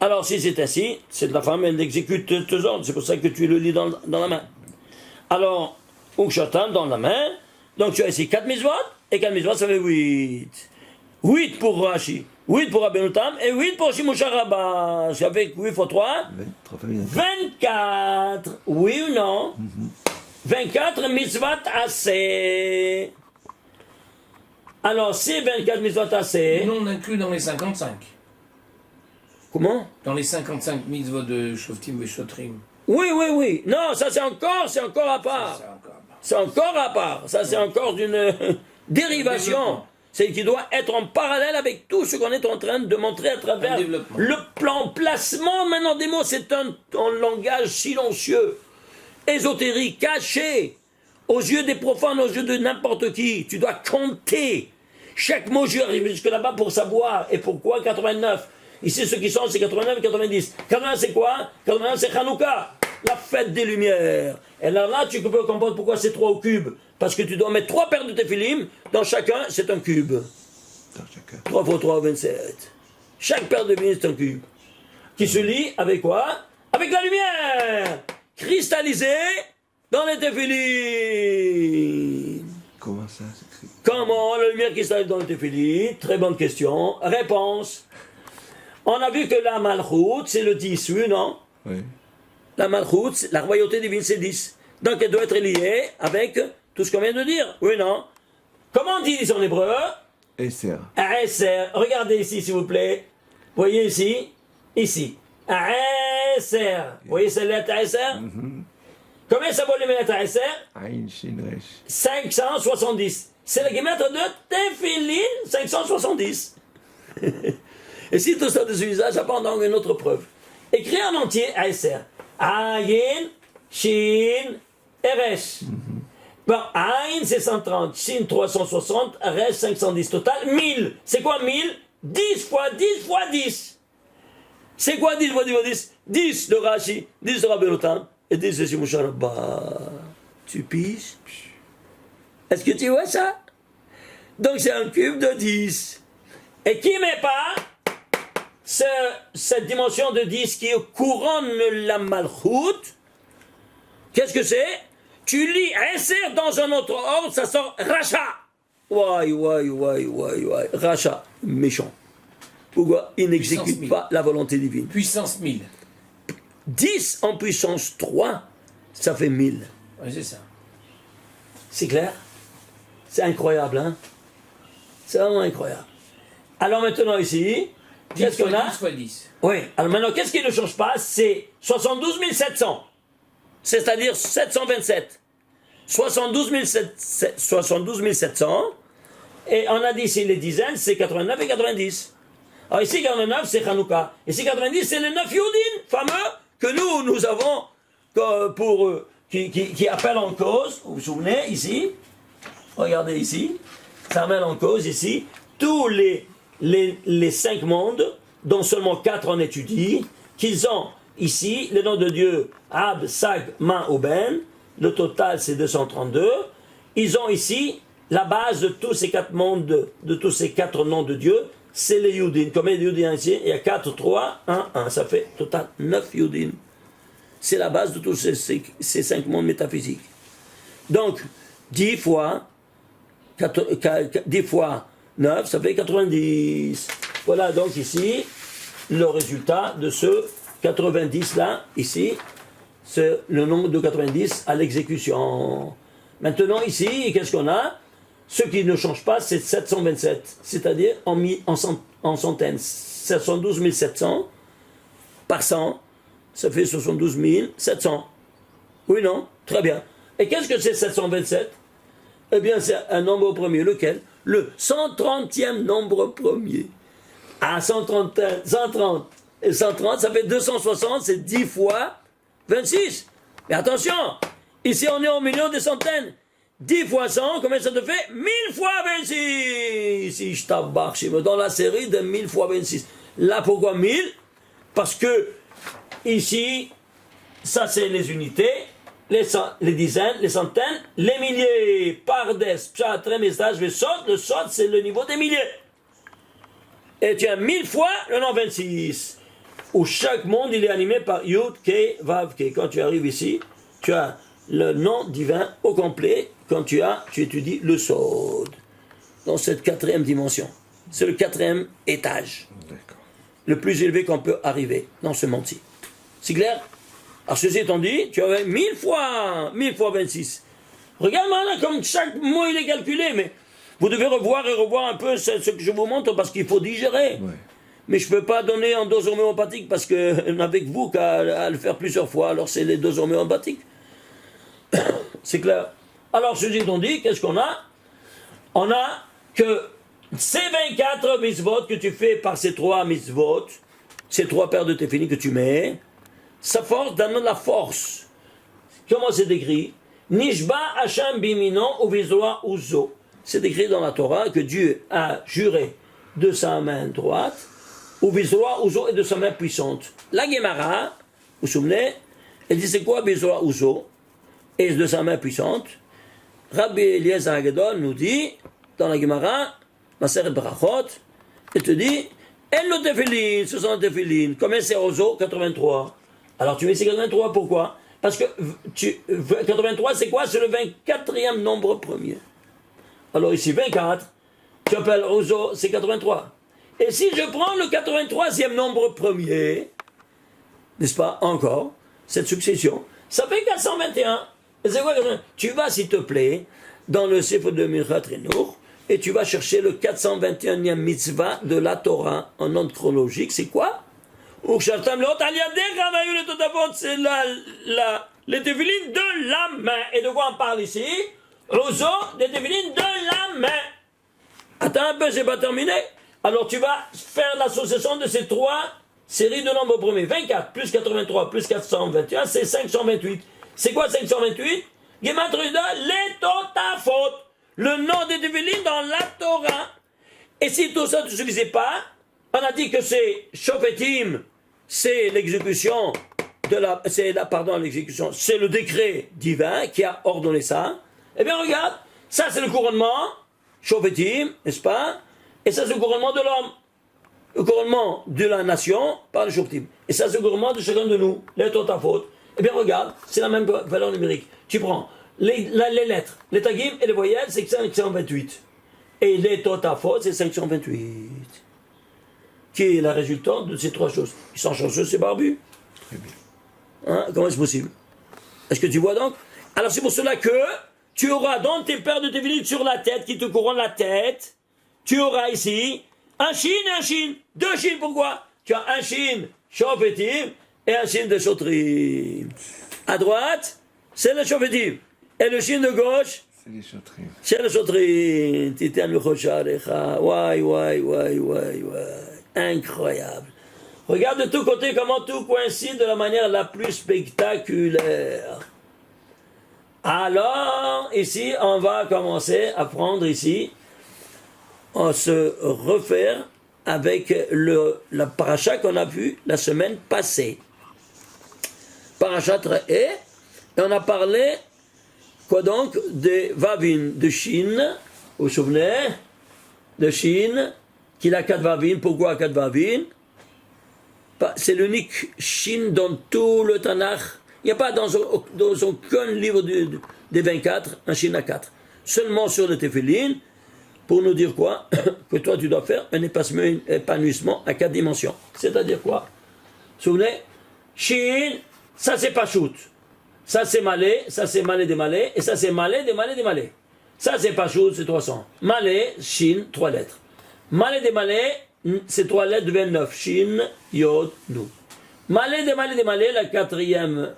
Alors, si c'est ainsi, c'est de la femme, elle exécute tes ordres, c'est pour ça que tu le lis dans la main. Alors, Ukshatan dans la main, donc tu as ici 4 mitzvot, et 4 mitzvot ça fait 8. 8 pour Rashi, 8 pour Rabbeinu Tam, et 8 pour Shimush Rabbah. Ça fait 8 fois 3, 24. Oui ou non? 24 mitzvot assez. Alors, si 24 mitzvot assez. Non, on inclut dans les 55. Comment? Dans les 55 mitzvot de Shoftim et Shotrim. Oui. Non, ça c'est encore à part. C'est encore à part. Ça c'est encore d'une dérivation. C'est qui doit être en parallèle avec tout ce qu'on est en train de montrer à travers le plan placement. Maintenant des mots, c'est un langage silencieux, ésotérique, caché, aux yeux des profanes, aux yeux de n'importe qui. Tu dois compter. Chaque mot, je arrive jusque là-bas pour savoir. Et pourquoi 89? Ici, ceux qui sont, c'est 89 et 90. 89, c'est quoi? 89, c'est Hanouka, la fête des Lumières. Et là, tu peux comprendre pourquoi c'est 3 au cube. Parce que tu dois mettre 3 paires de téphilim. Dans chacun, c'est un cube. 3 fois 3, 27. Chaque paire de téphilim, c'est un cube. Qui se lie avec quoi? Avec la lumière cristallisée dans les téphilim. Comment ça s'écrit? Comment la lumière cristallisée dans les téphilim? Très bonne question. Réponse. On a vu que la Malchut, c'est le 10, oui, non? Oui. La Malchut, la royauté divine, c'est 10. Donc elle doit être liée avec tout ce qu'on vient de dire, oui, non? Comment on dit en hébreu? Esser. Aeser. Regardez ici, s'il vous plaît. Voyez ici? Ici. Aeser. Vous voyez cette lettre Aeser? Combien ça vaut les lettres Aeser? Aïn, Shin, Resh. 570. C'est la guimètre de Tefillin, 570. Et si tout ça de ce usage, ça prend donc une autre preuve. Écris en entier Aeser. Ayin, Shin, Eresh. Bon, Ayin c'est 130, Shin 360, Eresh 510. Total 1000. C'est quoi 1000? 10 fois 10 fois 10. C'est quoi 10 fois 10 fois 10? 10 de Rashi, 10 de Rabbeinu Tam et 10 de Shimush Rabbah. Tu piges? Est-ce que tu vois ça? Donc c'est un cube de 10. Et qui met pas cette dimension de 10 qui couronne la Malchut? Qu'est-ce que c'est? Tu lis Aeser dans un autre ordre, ça sort Racha. Ouai. Racha, méchant. Pourquoi? Il n'exécute pas la volonté divine. Puissance 1000. 10 en puissance 3, ça fait 1000. Oui, c'est ça. C'est clair? C'est incroyable, hein? C'est vraiment incroyable. Alors maintenant ici, Qu'est-ce qu'on a? 10 fois 10. Oui. Alors maintenant, qu'est-ce qui ne change pas? C'est 72 700. C'est-à-dire 727. 72 700. Et on a dit ici les dizaines, c'est 89 et 90. Alors ici 89, c'est Hanouka. Ici 90, c'est les 9 Youdin, fameux, que nous avons qui appellent en cause. Vous vous souvenez, ici? Regardez ici. Ça amène en cause, ici, tous les 5 mondes, dont seulement 4 on étudie, qu'ils ont ici les noms de Dieu, Ab, Sag, Man ou Ben. Le total, c'est 232. Ils ont ici la base de tous ces 4 mondes, de tous ces 4 noms de Dieu, c'est les Yudin. Combien de Yudin ici? Il y a 4, 3, 1, 1. Ça fait total 9 Yudin. C'est la base de tous ces 5 mondes métaphysiques. Donc, 10 fois 9, ça fait 90. Voilà donc ici le résultat de ce 90-là, ici. C'est le nombre de 90 à l'exécution. Maintenant, ici, qu'est-ce qu'on a? Ce qui ne change pas, c'est 727, c'est-à-dire en centaines. 72 700 par 100, ça fait 72 700. Oui, non? Très bien. Et qu'est-ce que c'est 727? Eh bien, c'est un nombre premier. Lequel? Le 130e nombre premier. Ah, 130 et 130, ça fait 260, c'est 10 fois 26. Mais attention, ici on est au milieu des centaines. 10 fois 100, combien ça te fait? 1000 fois 26. Si je t'embarque dans la série de 1000 fois 26. Là, pourquoi 1000? Parce que ici, ça c'est les unités, les dizaines, les centaines, les milliers. Pardes, pshat, remestage, le sot, c'est le niveau des milliers. Et tu as 1000 fois le nom 26. Où chaque monde il est animé par Yud, Ke, Vav, Ke. Quand tu arrives ici, tu as le nom divin au complet quand tu étudies le Sod. Dans cette 4e dimension. C'est le 4e étage. D'accord. Le plus élevé qu'on peut arriver dans ce monde-ci. C'est clair? Alors ceci étant dit, tu avais 1000 fois 26. Regarde maintenant comme chaque mot il est calculé, mais vous devez revoir un peu ce que je vous montre parce qu'il faut digérer. Ouais. Mais je ne peux pas donner en dose homéopathique parce que n'avec vous qu'à le faire plusieurs fois, alors c'est les doses homéopathiques. C'est clair. Alors, ceci étant dit, qu'est-ce qu'on a? On a que ces 24 mitzvot que tu fais par ces 3 mitzvot, ces 3 paires de téphilines que tu mets, ça donne la force. Comment c'est écrit? Nishba Hashem biminon uvizroa uzo. C'est écrit dans la Torah que Dieu a juré de sa main droite, uvizroa uzo et de sa main puissante. La Gemara, vous vous souvenez, elle dit c'est quoi uvizroa uzo et de sa main puissante? Rabbi Eliezer Hagedol nous dit, dans la Gemara, Maseret Brachot, il te dit, elle le téphilin, ce sont les téphilin. Combien c'est Ozo? 83. Alors tu mets ces 83, pourquoi? Parce que 83, c'est quoi? C'est le 24e nombre premier. Alors ici, 24, tu appelles Ozo, c'est 83. Et si je prends le 83e nombre premier, n'est-ce pas, encore, cette succession, ça fait 421. Et c'est quoi? Tu vas, s'il te plaît, dans le Sefer de Mirchat Renour, et tu vas chercher le 421e mitzvah de la Torah en ordre chronologique. C'est quoi? C'est les téphilines de la main. Et de quoi on parle ici? Rozo, des téphilines de la main. Attends un peu, c'est pas terminé. Alors tu vas faire l'association de ces 3 séries de nombres premiers. 24 plus 83 plus 421, c'est 528. C'est quoi 528? Gematruda, les totafot. Le nom des téphilines dans la Torah. Et si tout ça ne suffisait pas, on a dit que c'est Shofetim, c'est l'exécution l'exécution, c'est le décret divin qui a ordonné ça. Eh bien regarde, ça c'est le couronnement, Shofetim, n'est-ce pas? Et ça c'est le couronnement de l'homme. Le couronnement de la nation par le Shofetim. Et ça c'est le couronnement de chacun de nous, les totafot. Eh bien regarde, c'est la même valeur numérique. Tu prends les lettres, les tagim et les voyelles, c'est 528. Et les totafot, c'est 528. Qui est la résultante de ces 3 choses. Ils sont chanceux, c'est barbu. Très bien. Hein? Comment est-ce possible? Est-ce que tu vois donc? Alors c'est pour cela que tu auras dans tes paires de téphilines sur la tête, qui te couronnent la tête, tu auras ici Un Shin et un Shin. Deux Shin, pourquoi? Tu as un Shin Shofetim et un Shin de Shotrim. À droite, c'est le Shofetim. Et le Shin de gauche, C'est les chotrim. c'est le Shotrim. Titan le Chosharecha. Ouais. Incroyable. Regarde de tous côtés comment tout coïncide de la manière la plus spectaculaire. Alors, ici, on va commencer à prendre ici, on se refaire avec la paracha qu'on a vue la semaine passée. Paracha très et on a parlé, quoi donc, de Vavin, de Shin, vous vous souvenez, de Shin, qu'il a 4 Vavin, pourquoi 4 Vavin? C'est l'unique Shin dans tout le Tanakh. Il n'y a pas dans aucun livre des 24 un Shin à 4. Seulement sur le Tefillin, pour nous dire quoi? Que toi tu dois faire un épanouissement à 4 dimensions. C'est-à-dire quoi? Vous vous souvenez? Shin, ça c'est pas shoot. Ça c'est malé, ça c'est malé des malés, et ça c'est malé des malés des malés. Ça c'est pas shoot, c'est 300. Malé, Shin, 3 lettres. Malé des malés, ces 3 lettres deviennent 9. Shin, Yod, Nun. Malé des malés, la 4e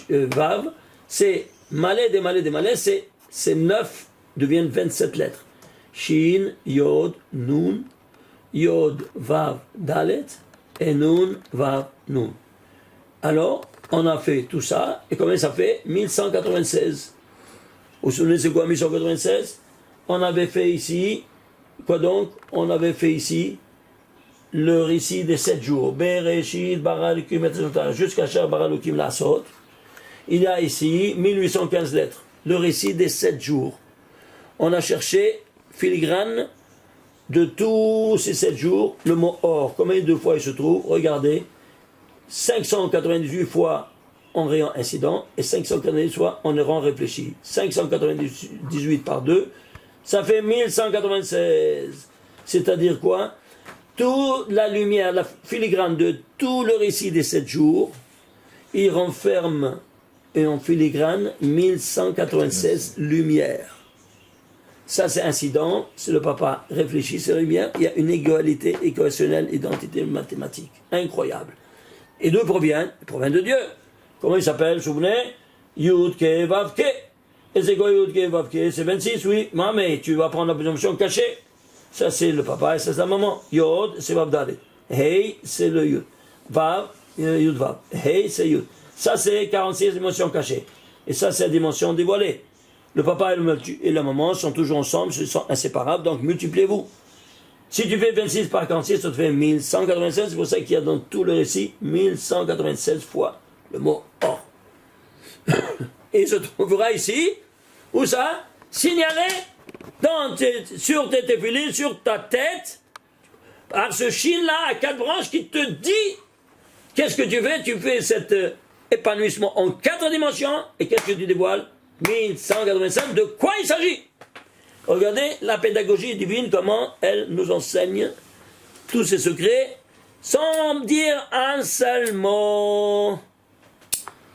Vav, c'est malé des malés, c'est 9 deviennent 27 lettres. Shin, Yod, Nun, Yod, Vav, Dalet, et Nun, Vav, Nun. Alors, on a fait tout ça, et combien ça fait? 1196. Vous vous souvenez, c'est quoi 1196? On avait fait ici, quoi donc? On avait fait ici le récit des 7 jours. Bereshit, Baralukim, etc. Jusqu'à Cher Baralukim Lasot. Il y a ici 1815 lettres. Le récit des 7 jours. On a cherché, filigrane, de tous ces 7 jours, le mot or. Combien de fois il se trouve? Regardez. 598 fois en rayon incident et 598 fois en rang réfléchi. 598 par 2, ça fait 1196. C'est-à-dire quoi? Toute la lumière, la filigrane de tout le récit des 7 jours, il renferme et en filigrane 1196 lumières. Ça c'est incident, c'est le papa réfléchit, c'est la lumière, il y a une égalité équationnelle, identité mathématique. Incroyable. Et d'où il provient? Il provient de Dieu. Comment il s'appelle, vous vous souvenez? Yud Ke Vav Ke. Et c'est quoi Yud Ke Vav Ke? C'est 26, oui. Mais tu vas prendre la présomption cachée. Ça c'est le papa et ça c'est la maman. Yod, c'est Vav Dalet. Hey, c'est le Yud. Vav, Yud Vav. Hey, c'est Yud. Ça c'est 46 dimensions cachées. Et ça c'est la dimension dévoilée. Le papa et la maman sont toujours ensemble, ils sont inséparables, donc multipliez-vous. Si tu fais 26 par 46, ça te fait 1196, c'est pour ça qu'il y a dans tout le récit 1196 fois le mot or. Et il se trouvera ici, où ça? Signalé sur tes téfilines, sur ta tête, par ce Shin-là à 4 branches qui te dit qu'est-ce que tu fais? Tu fais cet épanouissement en 4 dimensions, et qu'est-ce que tu dévoiles? 1185, de quoi il s'agit? Regardez la pédagogie divine, comment elle nous enseigne tous ces secrets, sans dire un seul mot,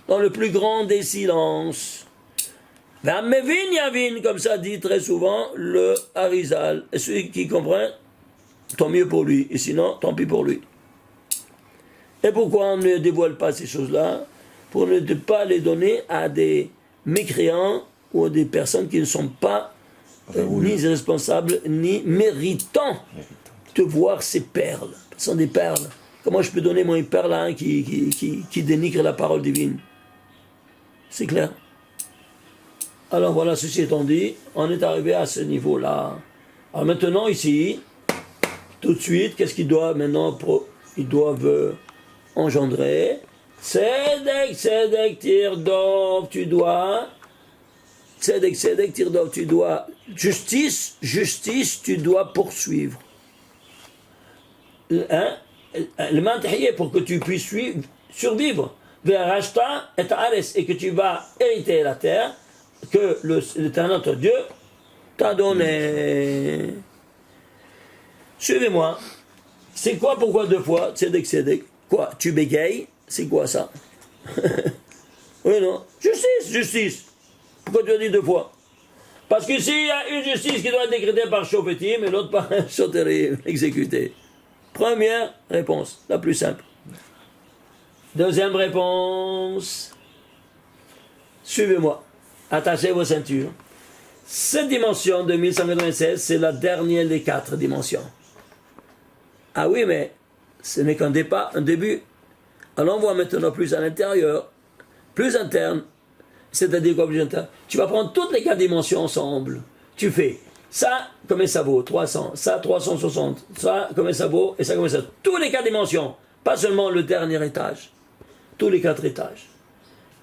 dans le plus grand des silences. Vamevin Yavin, comme ça dit très souvent le Harizal. Et celui qui comprend, tant mieux pour lui, et sinon, tant pis pour lui. Et pourquoi on ne dévoile pas ces choses-là? Pour ne pas les donner à des mécréants ou à des personnes qui ne sont pas ni responsables, ni méritants de voir ces perles. Ce sont des perles. Comment je peux donner moi une perle à un qui dénigre la parole divine? C'est clair? Alors voilà, ceci étant dit, on est arrivé à ce niveau-là. Alors maintenant, ici, tout de suite, qu'est-ce qu'ils doivent maintenant, ils doivent engendrer? Tzedek, Tirdov, tu dois... Tzedek, Tirdov, tu dois... Justice, tu dois poursuivre. Le mantihier, pour que tu puisses survivre. Verashta et Ares, et que tu vas hériter la terre, que l'Éternel notre Dieu t'a donné. Suivez-moi. C'est quoi, pourquoi 2 fois? Tzedek. Quoi? Tu bégayes? C'est quoi ça? Oui, non? Justice. Pourquoi tu as dit 2 fois? Parce qu'ici, il y a une justice qui doit être décrétée par Shofetim et l'autre par Shoterim, exécutée. Première réponse, la plus simple. Deuxième réponse. Suivez-moi. Attachez vos ceintures. Cette dimension de 1196, c'est la dernière des 4 dimensions. Ah oui, mais ce n'est qu'un départ, un début. Alors on voit maintenant plus à l'intérieur, plus interne. C'est-à-dire quoi plus interne? Tu vas prendre toutes les 4 dimensions ensemble. Tu fais ça, combien ça vaut? 300. Ça, 360. Ça, combien ça vaut? Et ça, combien ça vaut? Tous les 4 dimensions. Pas seulement le dernier étage. Tous les 4 étages.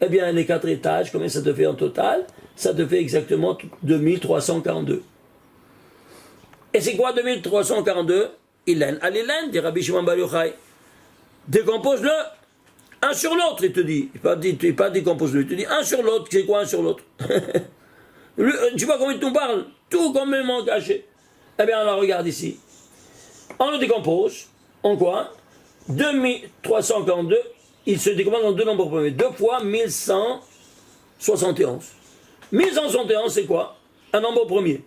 Eh bien, les 4 étages, combien ça te fait en total? Ça te fait exactement 2342. Et c'est quoi 2342? Ilen al-Ilen, dit Rabbi Shimon Bar Yochai. Décompose-le un sur l'autre, il te dit. Il pas décompose-le, il te dit un sur l'autre. C'est quoi un sur l'autre? Tu vois combien tu nous parles? Tout complètement caché. Eh bien, alors regarde ici. On le décompose. En quoi? 2342. Il se décompose en 2 nombres premiers. 2 fois 1171. 1171, c'est quoi? Un nombre premier.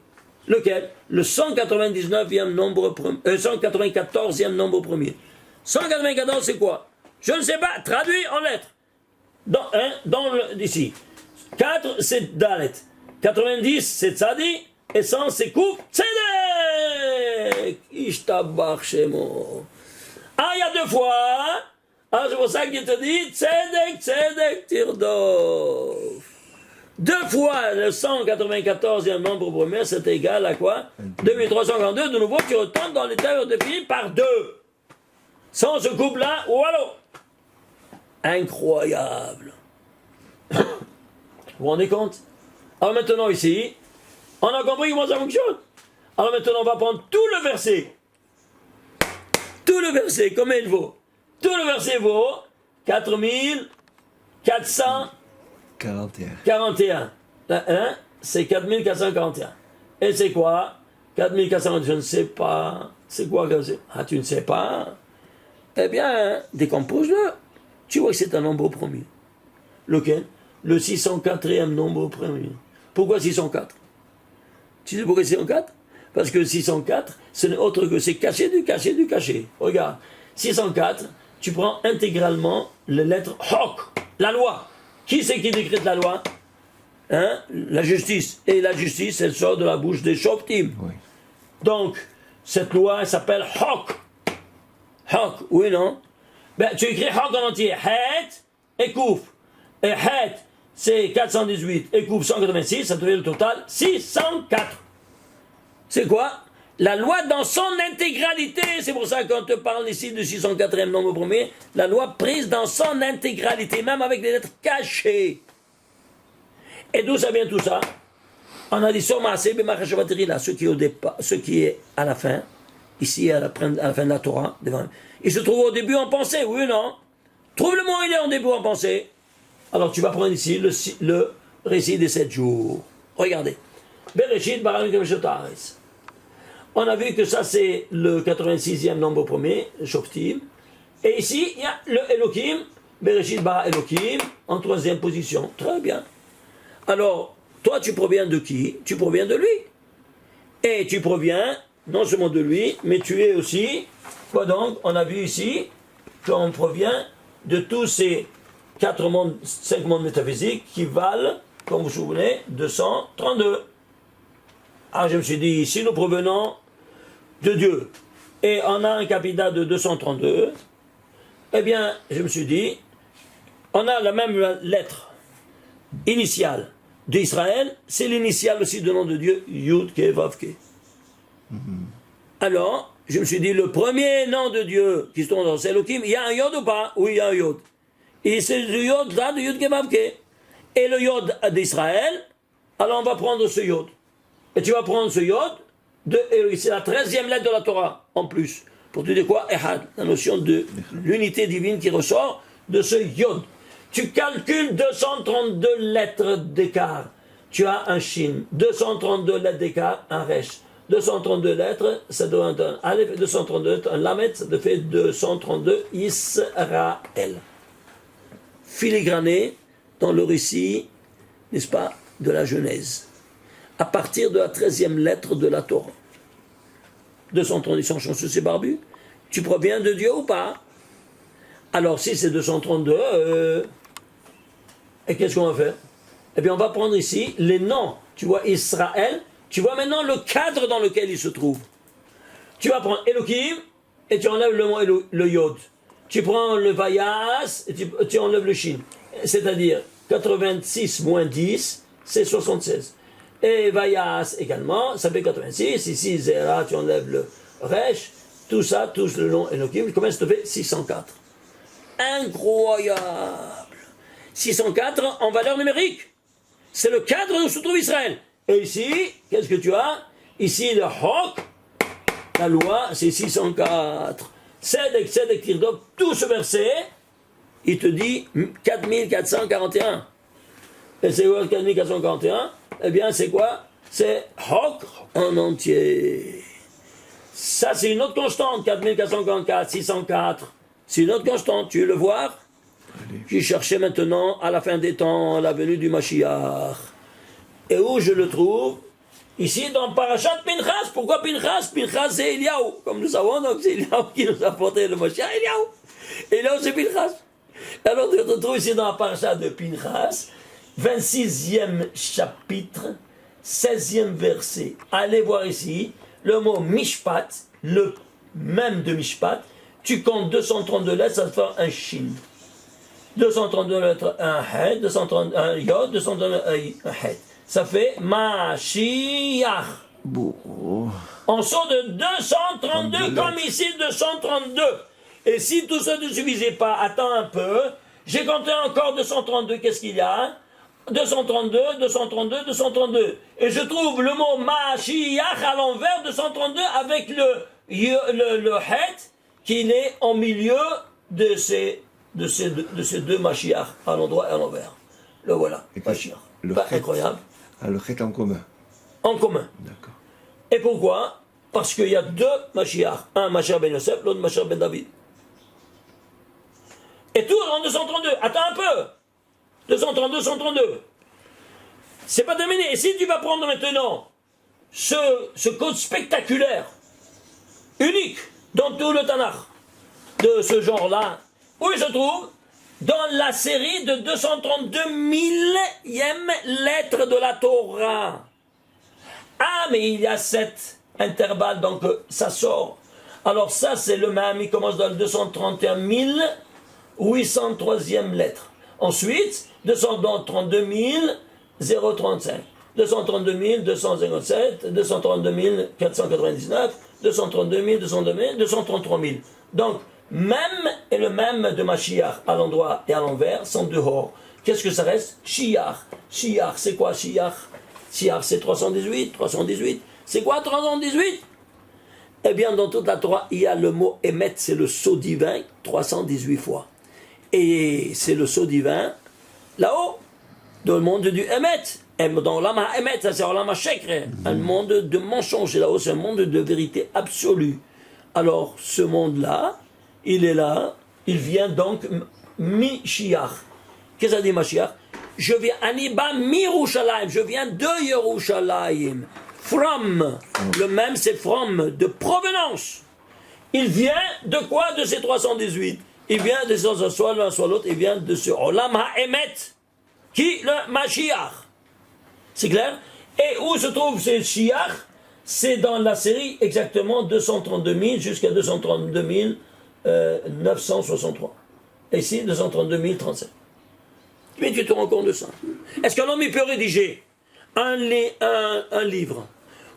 Lequel? Le 199e nombre premier. 194e nombre premier. 194, c'est quoi? Je ne sais pas. Traduit en lettres. Ici. 4, c'est Dalet. 90, c'est Tzadi. Et 100, c'est Kouf. Tzedek! Ishtabach Shemo. Ah, il y a 2 fois. Ah, c'est pour ça qu'il te dit Tzedek, Tzedek, Tirdof. 2 fois le 194e nombre premier, c'est égal à quoi? 2342. De nouveau, tu retournes dans l'intérieur de pi par 2. Sans ce couple-là, voilà. Incroyable. Vous vous rendez compte? Alors maintenant, ici, on a compris comment ça fonctionne. Alors maintenant, on va prendre tout le verset. Tout le verset, combien il vaut? Tout le verset vaut 4441. Hein? C'est 4441. Et c'est quoi? 4441, je ne sais pas. C'est quoi? Ah, tu ne sais pas? Eh bien, décompose-le. Tu vois que c'est un nombre premier. Lequel? Le 604e nombre premier. Pourquoi 604? Tu sais pourquoi 604? Parce que 604, ce n'est autre que c'est caché du caché du caché. Regarde, 604, tu prends intégralement les lettres Hok, la loi. Qui c'est qui décrète la loi? Hein? La justice. Et la justice, elle sort de la bouche des Shoftim. Oui. Donc, cette loi, elle s'appelle Hok. Hok, oui, non? Ben, tu écris Hok en entier. Het et Kouf. Et Het, c'est 418. Et Kouf, 186. Ça te fait le total 604. C'est quoi? La loi dans son intégralité. C'est pour ça qu'on te parle ici du 604e nombre premier. La loi prise dans son intégralité, même avec des lettres cachées. Et d'où ça vient tout ça? On a dit Somaaseh b'machashavateri, là, ce qui est au départ, ce qui est à la fin, ici à la fin de la Torah, devant. Il se trouve au début en pensée, oui ou non? Trouve le mot, il est en début en pensée. Alors tu vas prendre ici le récit des 7 jours. Regardez. Bereshit bara Elokim et haaretz. On a vu que ça c'est le 86e nombre premier, Shoftim. Et ici, il y a le Elokim, Bereshit bara Elokim, en 3e position. Très bien. Alors, toi tu proviens de qui? Tu proviens de lui. Et tu proviens non seulement de lui, mais tu es aussi, quoi donc? On a vu ici qu'on provient de tous ces 5 mondes métaphysiques qui valent, comme vous vous souvenez, 232. Alors je me suis dit, si nous provenons de Dieu, et on a un capital de 232, eh bien, je me suis dit, on a la même lettre initiale d'Israël, c'est l'initiale aussi du nom de Dieu, Yud Ke Vav Ke. Alors, je me suis dit, le premier nom de Dieu qui se trouve dans Elohim, il y a un Yod ou pas? Oui, il y a un Yod. Et c'est le Yod là de Yud Ke Vav Ke. Et le Yod d'Israël, alors on va prendre ce Yod. Et tu vas prendre ce Yod, c'est la 13e lettre de la Torah, en plus. Pour te dire quoi? Ehad, la notion de l'unité divine qui ressort de ce Yod. Tu calcules 232 lettres d'écart. Tu as un Shin. 232 lettres d'écart, un Resh. 232 lettres, ça donne un Aleph, 232 lettres, un Lamet, ça te fait 232 Israël. Filigrané dans le récit, n'est-ce pas, de la Genèse. à partir de la 13e lettre de la Torah. 232 chanceux, c'est barbu. Tu proviens de Dieu ou pas? Alors, si c'est 232, et qu'est-ce qu'on va faire? Eh bien, on va prendre ici les noms. Tu vois, Israël. Tu vois maintenant le cadre dans lequel il se trouve. Tu vas prendre Elohim et tu enlèves le mot le Yod. Tu prends le Vayas et tu enlèves le Shin. C'est-à-dire 86 moins 10, c'est 76. Et Vayas également, ça fait 86. Ici, Zera, tu enlèves le Resh. Tout ça, tout le nom Elohim. Combien ça te fait? 604. Incroyable. 604 en valeur numérique. C'est le cadre où se trouve Israël. Et ici, qu'est-ce que tu as? Ici, le Hok, la loi, c'est 604. Tzedek, Tirdok, tout ce verset, il te dit 4441. Et c'est quoi 4441? Eh bien, c'est quoi? C'est Hok en entier. Ça, c'est une autre constante, 4444, 604. C'est une autre constante, tu veux le voir? J'ai cherché maintenant, à la fin des temps, la venue du Mashiach. Et où je le trouve? Ici, dans Parashat Pinchas. Pourquoi Pinchas? Pinchas, c'est Eliaou. Comme nous savons, donc c'est Eliaou qui nous a apporté le Mashiach. Eliaou, c'est Pinchas. Alors, tu te trouves ici dans la Parashat de Pinchas, 26e chapitre, 16e verset. Allez voir ici, le mot Mishpat, le même de Mishpat, tu comptes 232 lettres, ça te fait un Shin. 232 lettres, un Het, 232 un Yod, 232 un Het. Ça fait Mashiach. On sort de 232 comme ici 232. Et si tout ça ne suffisait pas, attends un peu. J'ai compté encore 232. Qu'est-ce qu'il y a? 232, 232, 232. Et je trouve le mot Mashiach à l'envers, 232, avec le Het qui est en milieu de ces deux Mashiach, à l'endroit et à l'envers. Le voilà, Mashiach. Pas incroyable. Le Chet en commun. En commun. D'accord. Et pourquoi? Parce qu'il y a deux Mashiach. Un Mashiach ben Yosef, l'autre Mashiach ben David. Et tout en 232. Attends un peu. 232, 132. C'est pas terminé. Et si tu vas prendre maintenant ce code spectaculaire, unique, dans tout le Tanakh, de ce genre-là, où il se trouve? Dans la série de 232 millième lettres de la Torah. Ah, mais il y a 7 intervalles, donc ça sort. Alors ça, c'est le même, il commence dans le 231 803e lettre. Ensuite, 232 035, 232 257, 232 499, 232 233 000. Donc, même et le même de Mashiach à l'endroit et à l'envers sont dehors. Qu'est-ce que ça reste? Shiach. Shiach, c'est quoi Shiach? Shiach, c'est 318. 318. C'est quoi 318? Eh bien, dans toute la Torah, il y a le mot Emet, c'est le sceau divin, 318 fois. Et c'est le sceau divin, là-haut, dans le monde du Emet. Dans l'Ama Emet, ça c'est l'Ama Shekre, un monde de mensonge. Et là-haut, c'est un monde de vérité absolue. Alors, ce monde-là, il est là, il vient donc Mishiach. Qu'est-ce que ça dit Mashiach? Je viens Aniba Mirushalayim, je viens de Yerushalayim. From, le même c'est from, de provenance. Il vient de quoi? De ces 318. Il vient de soit l'un soit l'autre, il vient de ce Olam HaEmet, qui le Mashiach. C'est clair? Et où se trouve ce Shiach? C'est dans la série exactement 232 000 jusqu'à 232 963. Et ici, 232 037. Mais tu te rends compte de ça? Est-ce qu'un homme il peut rédiger un livre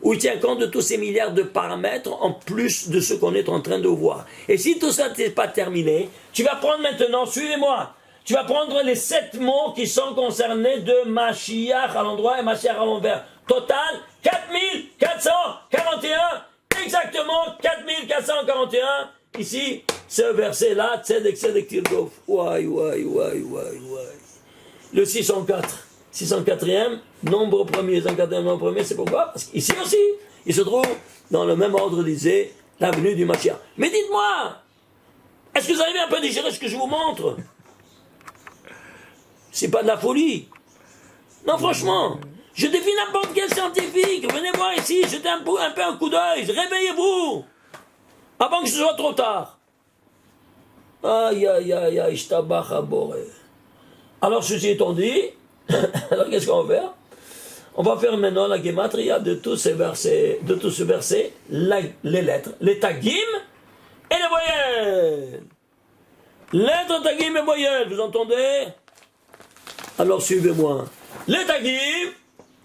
où il tient compte de tous ces milliards de paramètres en plus de ce qu'on est en train de voir? Et si tout ça n'est pas terminé, tu vas prendre maintenant, suivez-moi, tu vas prendre les 7 mots qui sont concernés de Mashiach à l'endroit et Mashiach à l'envers. Total, 4441, exactement 4441. Ici, ce verset-là, Tzedek Tirgof. Ouai. Le 604. 604e, nombre premier, 604e, nombre premier, c'est pourquoi? Parce qu'ici aussi, il se trouve dans le même ordre, disait, l'avenue du Mashiach. Mais dites-moi, est-ce que vous arrivez un peu à digérer ce que je vous montre? C'est pas de la folie. Non, franchement, Je défie n'importe quel scientifique. Venez voir ici, jetez un peu un coup d'œil. Réveillez-vous. Avant que ce soit trop tard. Aïe, aïe, aïe, aïe, ishtabach haboré. Alors, ceci étant dit, alors qu'est-ce qu'on va faire? On va faire maintenant la gematria de tous ces versets, les lettres, les tagim et les voyelles. Lettres, tagim et voyelles, vous entendez? Alors suivez-moi. Les tagim,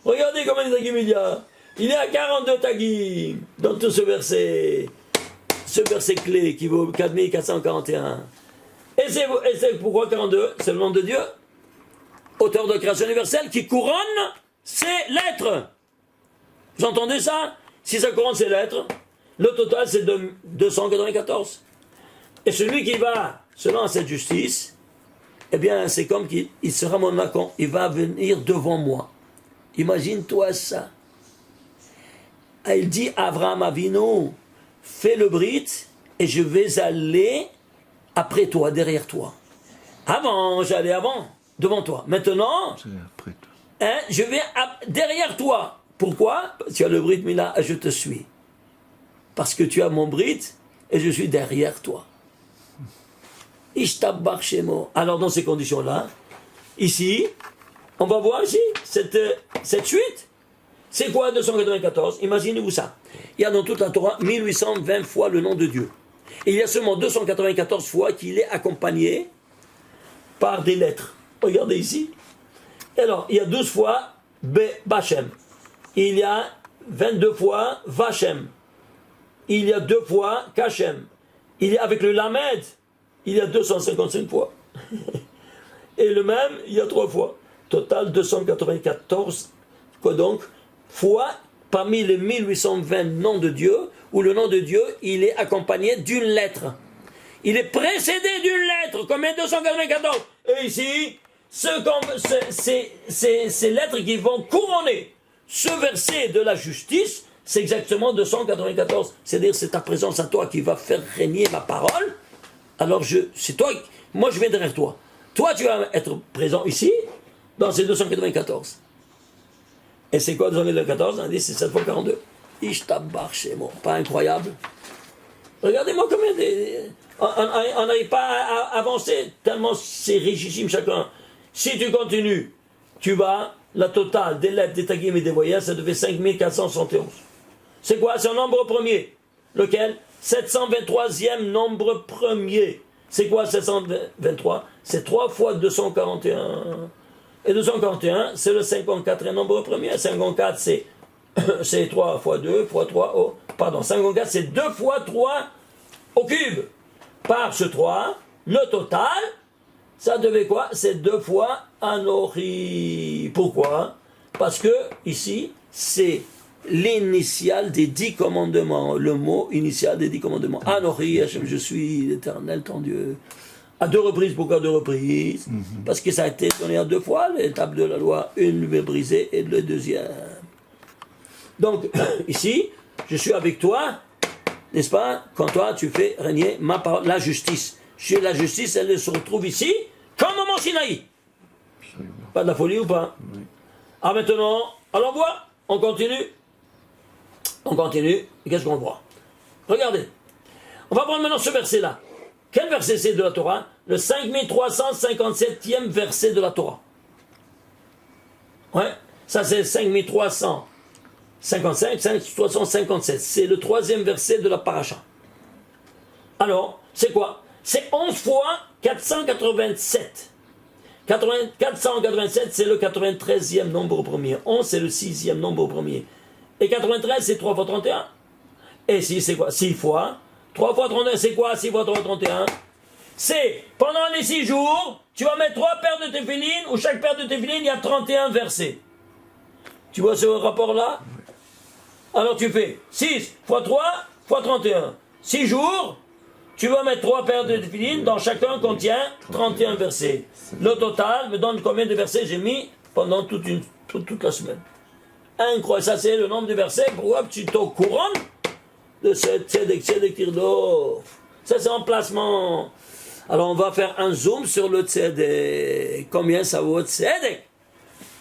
regardez combien de tagim il y a. Il y a 42 tagim dans tout ce verset clé qui vaut 4441. Et c'est pourquoi 42? C'est le nom de Dieu, auteur de création universelle, qui couronne ces lettres. Vous entendez ça? Si ça couronne ces lettres, le total c'est de 294. Et celui qui va, selon cette justice, eh bien c'est comme qu'il sera mon accompt, il va venir devant moi. Imagine-toi ça. Et il dit Avraham Avinu, fais le brit et je vais aller après toi, derrière toi. J'allais avant, devant toi. Maintenant, Après toi. je vais derrière toi. Pourquoi? Tu as le brit Mila, je te suis. Parce que tu as mon brit et je suis derrière toi. Ishtabach Shemo. Alors dans ces conditions-là, ici, on va voir ici, cette suite. C'est quoi 294? Imaginez-vous ça. Il y a dans toute la Torah 1820 fois le nom de Dieu. Et il y a seulement 294 fois qu'il est accompagné par des lettres. Regardez ici. Alors, il y a 12 fois Bachem. Il y a 22 fois Vachem. Il y a 2 fois Kachem. Il y a avec le Lamed, il y a 255 fois. Et le même, il y a 3 fois. Total 294. Quoi donc? Fois parmi les 1820 noms de Dieu, où le nom de Dieu, il est accompagné d'une lettre. Il est précédé d'une lettre, combien 294. Et ici, ces lettres qui vont couronner ce verset de la justice, c'est exactement 294. C'est-à-dire, c'est ta présence à toi qui va faire régner ma parole. Alors, c'est toi, moi je viens derrière toi. Toi, tu vas être présent ici, dans ces 294. Et c'est quoi 294? On dit c'est 7 fois 42. Ishtabach Shemo. Pas incroyable? Regardez-moi combien on n'arrive pas à avancer, tellement c'est richissime chacun. Si tu continues, tu vas, la totale des lettres, des tagim et des voyelles, ça devait 5471. C'est quoi? C'est un nombre premier. Lequel? 723e nombre premier. C'est quoi 723? C'est 3 fois 241. Et 241, c'est le 54e nombre premier. 54, c'est 3 fois 2 fois 3. 54, c'est 2 fois 3 au cube. Par ce 3, le total, ça devait quoi? C'est 2 fois Anori. Pourquoi? Parce que, ici, c'est l'initial des 10 commandements. Le mot initial des 10 commandements. Anori, Hachem, je suis l'Éternel, ton Dieu. À 2 reprises, pourquoi 2 reprises? Parce que ça a été donné à 2 fois, l'étape de la loi, une brisée et le deuxième. Donc, ici, je suis avec toi, n'est-ce pas? Quand toi, tu fais régner ma parole, la justice. La justice, elle se retrouve ici, comme au Mont Sinaï. Pas de la folie ou pas? Oui. Ah, maintenant, alors voit, on continue. On continue, et qu'est-ce qu'on voit? Regardez. On va prendre maintenant ce verset-là. Quel verset c'est de la Torah? Le 5357e verset de la Torah. Ouais, ça c'est 5355, 5357. C'est le 3e verset de la paracha. Alors, c'est quoi? C'est 11 fois 487. 487, c'est le 93e nombre premier. 11, c'est le 6e nombre premier. Et 93, c'est 3 fois 31. Et ici, c'est quoi? 6 fois 3 fois 31, c'est quoi 6 fois 3, 31? C'est, pendant les 6 jours, tu vas mettre 3 paires de téphilines, où chaque paire de téphilines, il y a 31 versets. Tu vois ce rapport-là? Alors tu fais 6 fois 3 fois 31. 6 jours, tu vas mettre 3 paires de téphilines, dans chacun contient 31 versets. Le total me donne combien de versets j'ai mis pendant toute la semaine. Incroyable, ça c'est le nombre de versets, pourquoi tu t'es au courant de ce tzedek tirdof. Ça c'est un placement. Alors on va faire un zoom sur le tzedek. Combien ça vaut tzedek?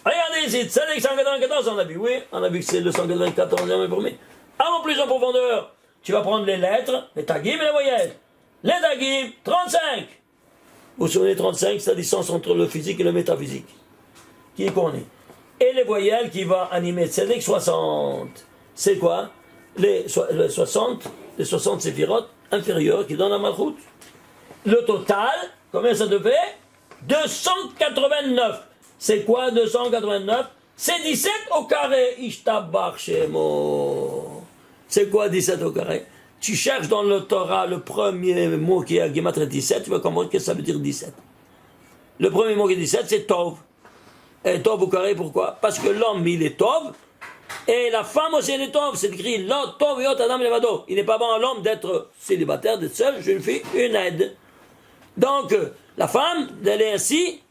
Regardez ici, Tzedek 194, on a vu, oui, on a vu que c'est le 194e premier. Allons plus en profondeur. Tu vas prendre les lettres, les tagim et les voyelles. Les tagim, 35. Vous vous souvenez, 35, c'est la distance entre le physique et le métaphysique. Qui est connaît. Et les voyelles qui vont animer Tzedek 60. C'est quoi les 60 séphirotes inférieures qui donnent la malchoute. Le total, combien ça te fait 289. C'est quoi 289? C'est 17 au carré. Ishtabach Shemo. C'est quoi 17 au carré? Tu cherches dans le Torah le premier mot qui est à Gematria 17, tu vas comprendre que ça veut dire 17. Le premier mot qui est 17, c'est Tov. Et Tov au carré, pourquoi? Parce que l'homme, il est Tov, et la femme aussi, elle est Tov. C'est écrit Lot, Tov, Yot, Adam, Levado. Il n'est pas bon à l'homme d'être célibataire, d'être seul, jeune fille, une aide. Donc, la femme, elle est ainsi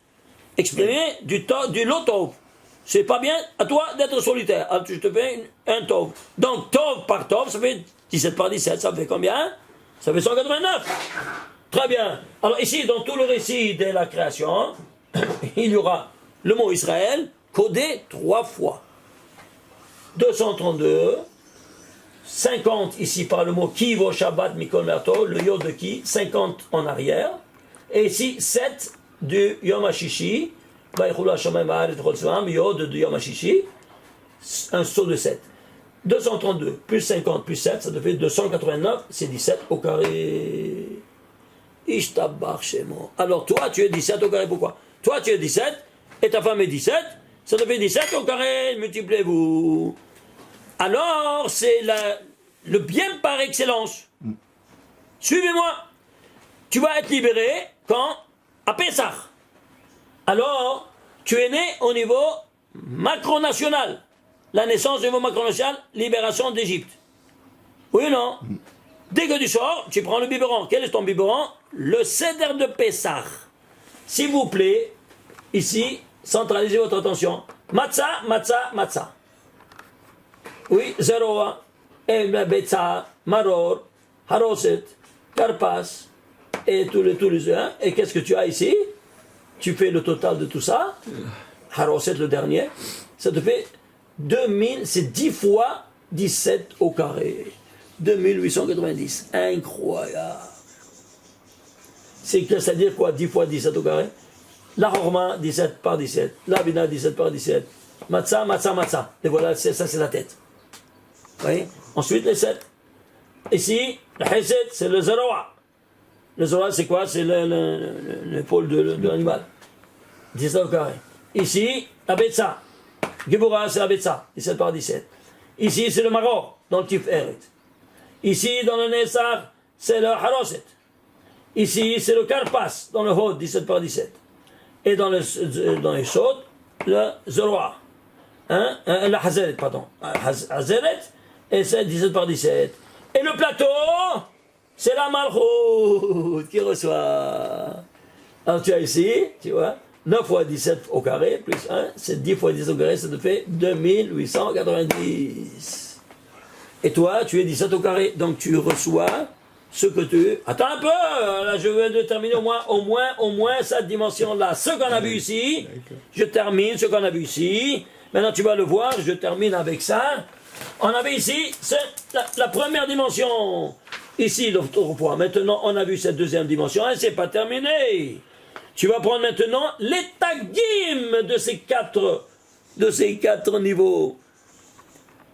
exprimée du lot Tov. C'est pas bien à toi d'être solitaire. Alors, je te fais un Tov. Donc, Tov par Tov, ça fait 17 par 17, ça fait combien? Ça fait 189. Très bien. Alors ici, dans tout le récit de la création, il y aura le mot Israël codé 3 fois. 232, 50 ici par le mot Kivo Shabbat Mikol Merto, le yod de qui, 50 en arrière. Et ici, 7 du Yom HaShishi, yod de Yom HaShishi, un saut de 7. 232 plus 50 plus 7, ça te fait 289, c'est 17 au carré. Ishtabach Shemo. Alors toi, tu es 17 au carré, pourquoi? Toi, tu es 17, et ta femme est 17, ça te fait 17 au carré, multipliez-vous. Alors, c'est le bien par excellence. Suivez-moi. Tu vas être libéré quand? À Pessah. Alors, tu es né au niveau macronational. La naissance du mot macronational, libération d'Égypte. Oui ou non? Dès que tu sors, tu prends le biberon. Quel est ton biberon? Le Seder de Pessah. S'il vous plaît, ici, centralisez votre attention. Matzah, matzah, matzah. Oui, Zeroa, Betza, Maror, Haroset, Karpas, et tous les hein. Et qu'est-ce que tu as ici? Tu fais le total de tout ça. Haroset, le dernier. Ça te fait 2000, c'est 10 fois 17 au carré. 2890. Incroyable. C'est-à-dire quoi, 10 fois 17 au carré? La Horma, 17 par 17. La Bina, 17 par 17. Matzah, matzah, matzah. Et voilà, ça c'est la tête. Vous voyez? Ensuite, les 7. Ici, le Hesed, c'est le Zeroa. Le Zeroa, c'est quoi? C'est l'épaule de l'animal. 17 au carré. Ici, la Betza. Geburah, c'est la Betza. 17 par 17. Ici, c'est le Maror, dans le Tiferet. Ici, dans le Nessar, c'est le Haroset. Ici, c'est le Karpas, dans le Hod, 17 par 17. Et dans les Sod, le Zeroa. Hein? La Hazeret, pardon. Hazeret, et c'est 17 par 17. Et le plateau, c'est la Malchut qui reçoit. Alors tu as ici, tu vois, 9 fois 17 au carré, plus 1, c'est 10 fois 10 au carré, ça te fait 2890. Et toi, tu es 17 au carré, donc tu reçois ce que tu... Attends un peu, là je veux déterminer au moins cette dimension-là. Ce qu'on a vu ici, je termine ce qu'on a vu ici. Maintenant tu vas le voir, je termine avec ça. On avait ici, c'est la première dimension. Ici, l'autre fois. Maintenant, on a vu cette deuxième dimension. Et c'est pas terminé. Tu vas prendre maintenant les tagim de ces quatre niveaux.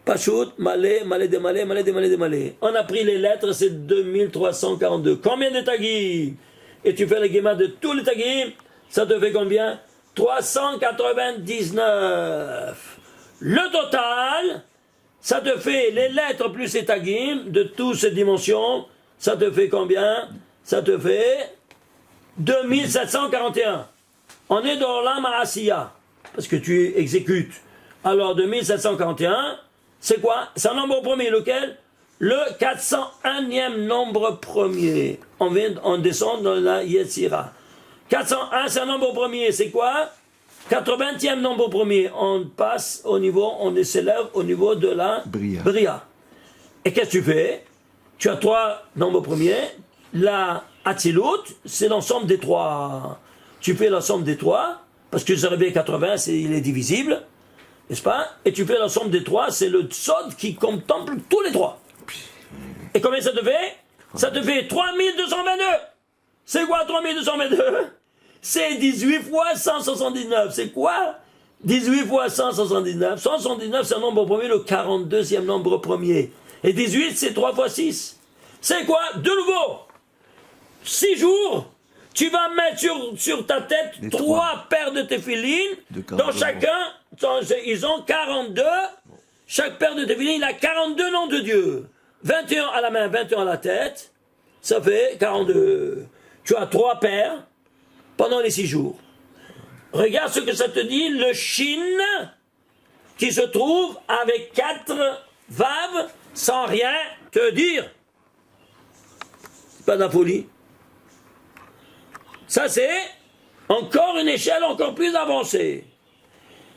Pashut, malé, malé de malé, malé de malé de malé. On a pris les lettres, c'est 2342. Combien de tagim? Et tu fais le guéma de tous les tagim, ça te fait combien? 399. Le total, ça te fait les lettres plus les tagim de toutes ces dimensions, ça te fait combien? Ça te fait 2741. On est dans l'Amasiya, parce que tu exécutes. Alors 2741, c'est quoi? C'est un nombre premier, lequel? Le 401e nombre premier. On descend dans la Yetzira. 401, c'est un nombre premier, c'est quoi? 80e nombre premier. On passe au niveau, on s'élève au niveau de la Bria. Et qu'est-ce que tu fais? Tu as 3 nombres premiers. La Hatzilut, c'est l'ensemble des 3. Tu fais l'ensemble des 3 parce que ça revient à 80, il est divisible, n'est-ce pas? Et tu fais la somme des 3, c'est le Tsod qui contemple tous les 3. Et combien ça te fait? Ça te fait 3222. C'est quoi 3222? C'est 18 fois 179. C'est quoi 18 fois 179? 179, c'est un nombre premier, le 42e nombre premier. Et 18, c'est 3 fois 6. C'est quoi? De nouveau, 6 jours, tu vas mettre sur ta tête Les 3 paires de téphilines. De Dans 42 chacun, ils ont 42. Chaque paire de téphilines, il a 42 noms de Dieu. 21 à la main, 21 à la tête. Ça fait 42. Tu as 3 paires pendant les 6 jours. Regarde ce que ça te dit, le Shin, qui se trouve avec 4 vaves, sans rien te dire. Pas de la folie. Ça, c'est encore une échelle encore plus avancée.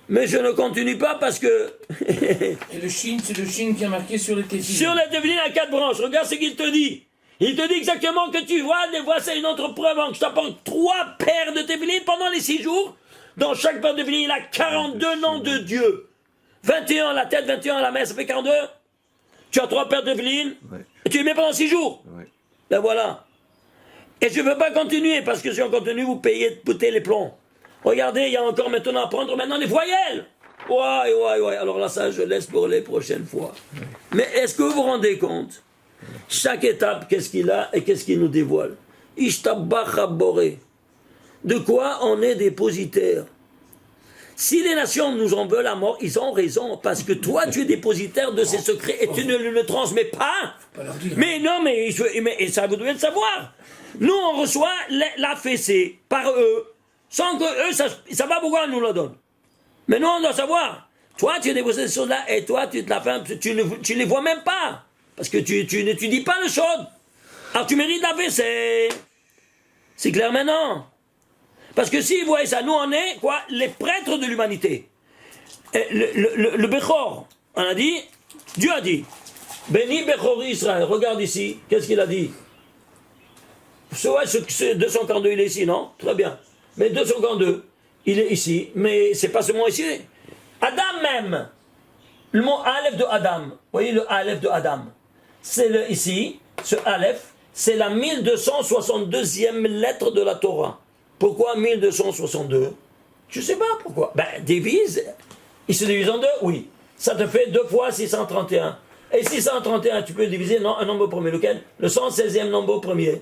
Mais je ne continue pas parce que... Et le Shin, c'est le Shin qui est marqué sur les téphilines. Sur les téphilines à 4 branches, regarde ce qu'il te dit. Il te dit exactement que tu vois, des fois c'est une autre preuve, que je t'apporte 3 paires de téphilines pendant les 6 jours. Dans chaque paire de téphilines, il a 42 noms de Dieu. 21 à la tête, 21 à la main, ça fait 42. Tu as 3 paires de téphilines, Ouais. et tu les mets pendant 6 jours. Ouais. Ben voilà. Et je ne veux pas continuer, parce que si on continue, vous payez les plombs. Regardez, il y a encore maintenant à prendre maintenant les voyelles. Ouais. Alors là, ça, je laisse pour les prochaines fois. Mais est-ce que vous vous rendez compte? Chaque étape, qu'est-ce qu'il a et qu'est-ce qu'il nous dévoile? Ishtabach Boré. De quoi on est dépositaire? Si les nations nous en veulent à mort, ils ont raison, parce que toi, tu es dépositaire de ces secrets et tu ne le transmets pas. Pas leur dire. Mais non, mais et ça, vous devez le savoir. Nous, on reçoit la fessée par eux, sans que eux, ça va pourquoi on nous la donne. Mais nous, on doit savoir. Toi, tu es dépositaire de ces choses-là, et toi, tu te la fais, tu ne les vois même pas. Parce que tu n'étudies pas le chaude. Alors tu mérites la fessée. C'est clair maintenant. Parce que s'ils voyaient ça, nous on est quoi? Les prêtres de l'humanité. Et le Bechor, on a dit, Dieu a dit, béni Bechor Israël, regarde ici, qu'est-ce qu'il a dit? Ce 242, il est ici, non? Très bien. Mais 242, il est ici, mais c'est pas seulement ici. Adam même, le mot Aleph de Adam, vous voyez le Aleph de Adam, c'est ici, ce Aleph, c'est la 1262e lettre de la Torah. Pourquoi 1262? Je ne sais pas pourquoi. Ben, divise. Il se divise en 2? Oui. Ça te fait 2 fois 631. Et 631, tu peux diviser, non, un nombre premier. Lequel? Le 116e nombre premier.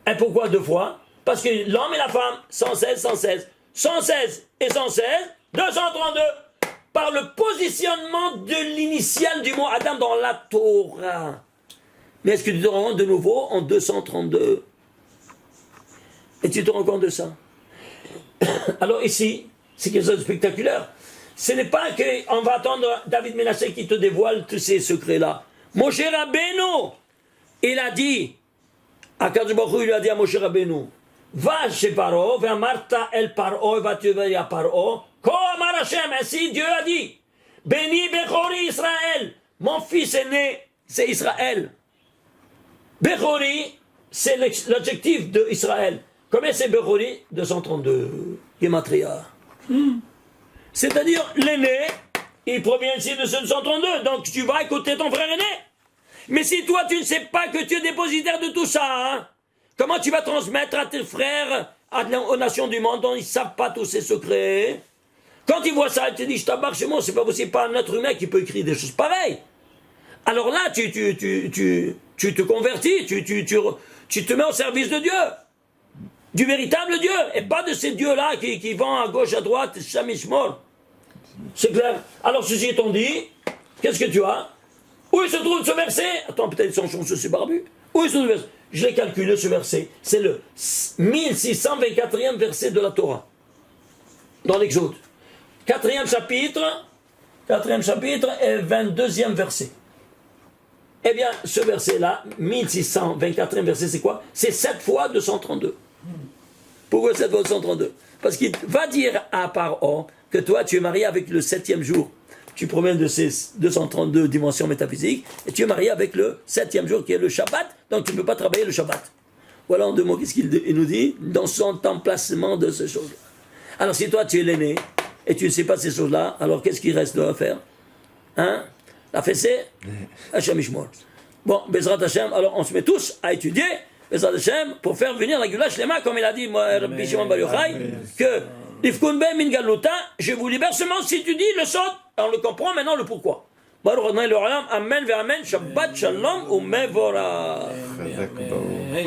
Et pourquoi 2 fois? Parce que l'homme et la femme, 116, 116. 116 et 116, 232. Par le positionnement de l'initiale du mot Adam dans la Torah. Mais est-ce que tu te rends compte de nouveau en 232? Et tu te rends compte de ça? Alors ici, c'est quelque chose de spectaculaire. Ce n'est pas qu'on va attendre David Ménassé qui te dévoile tous ces secrets-là. Moshe Rabbeinu, il a dit, Akadosh Baruch Hu, il a dit à Moshe Rabbeinu, va chez Paro, va Marta el Paro, va tu vas à Paro, Ko Amar Hashem, ainsi Dieu a dit, béni Bechori Israël, mon fils aîné, c'est Israël. Bechori, c'est l'adjectif d'Israël. Combien c'est Bechori? 232. Gematria. C'est-à-dire, l'aîné, il provient ici de ce 232. Donc tu vas écouter ton frère aîné. Mais si toi, tu ne sais pas que tu es dépositaire de tout ça, hein, comment tu vas transmettre à tes frères, aux nations du monde, dont ils ne savent pas tous ces secrets? Quand ils voient ça, ils te disent, je t'embarque chez moi, c'est pas possible, pas un être humain qui peut écrire des choses pareilles. Alors là, tu te convertis, tu te mets au service de Dieu. Du véritable Dieu, et pas de ces dieux-là qui vont à gauche, à droite, chamishmor. C'est clair. Alors, ceci étant dit, qu'est-ce que tu as? Où il se trouve ce verset? Attends, peut-être son chon, je suis barbu. Où il se trouve ce verset? Je l'ai calculé, ce verset. C'est le 1624e verset de la Torah. Dans l'Exode. 4e chapitre et 22e verset. Eh bien, ce verset-là, 1624e verset, c'est quoi? C'est 7 fois 232. Pourquoi 7 fois 232? Parce qu'il va dire à Paro que toi, tu es marié avec le 7e jour. Tu promènes de ces 232 dimensions métaphysiques, et tu es marié avec le 7e jour qui est le Shabbat, donc tu ne peux pas travailler le Shabbat. Voilà en 2 mots, qu'est-ce qu'il nous dit dans son emplacement de ces choses-là. Alors si toi tu es l'aîné, et tu ne sais pas ces choses-là, alors qu'est-ce qu'il reste à faire? Hein? La fessée? Hachem Ishmol. Bon, Bezrat Hashem, alors on se met tous à étudier, Bezrat Hashem, pour faire venir la Gula Shlema, comme il a dit, Rabbi Shimon Bar Yochai, que Lifkun be min galuta, je vous libère seulement si tu dis le sod, on le comprend maintenant le pourquoi. Baruch Adonai l'Olam, Amen ve Amen, Shabbat Shalom ou Mevora. חזק וברוך.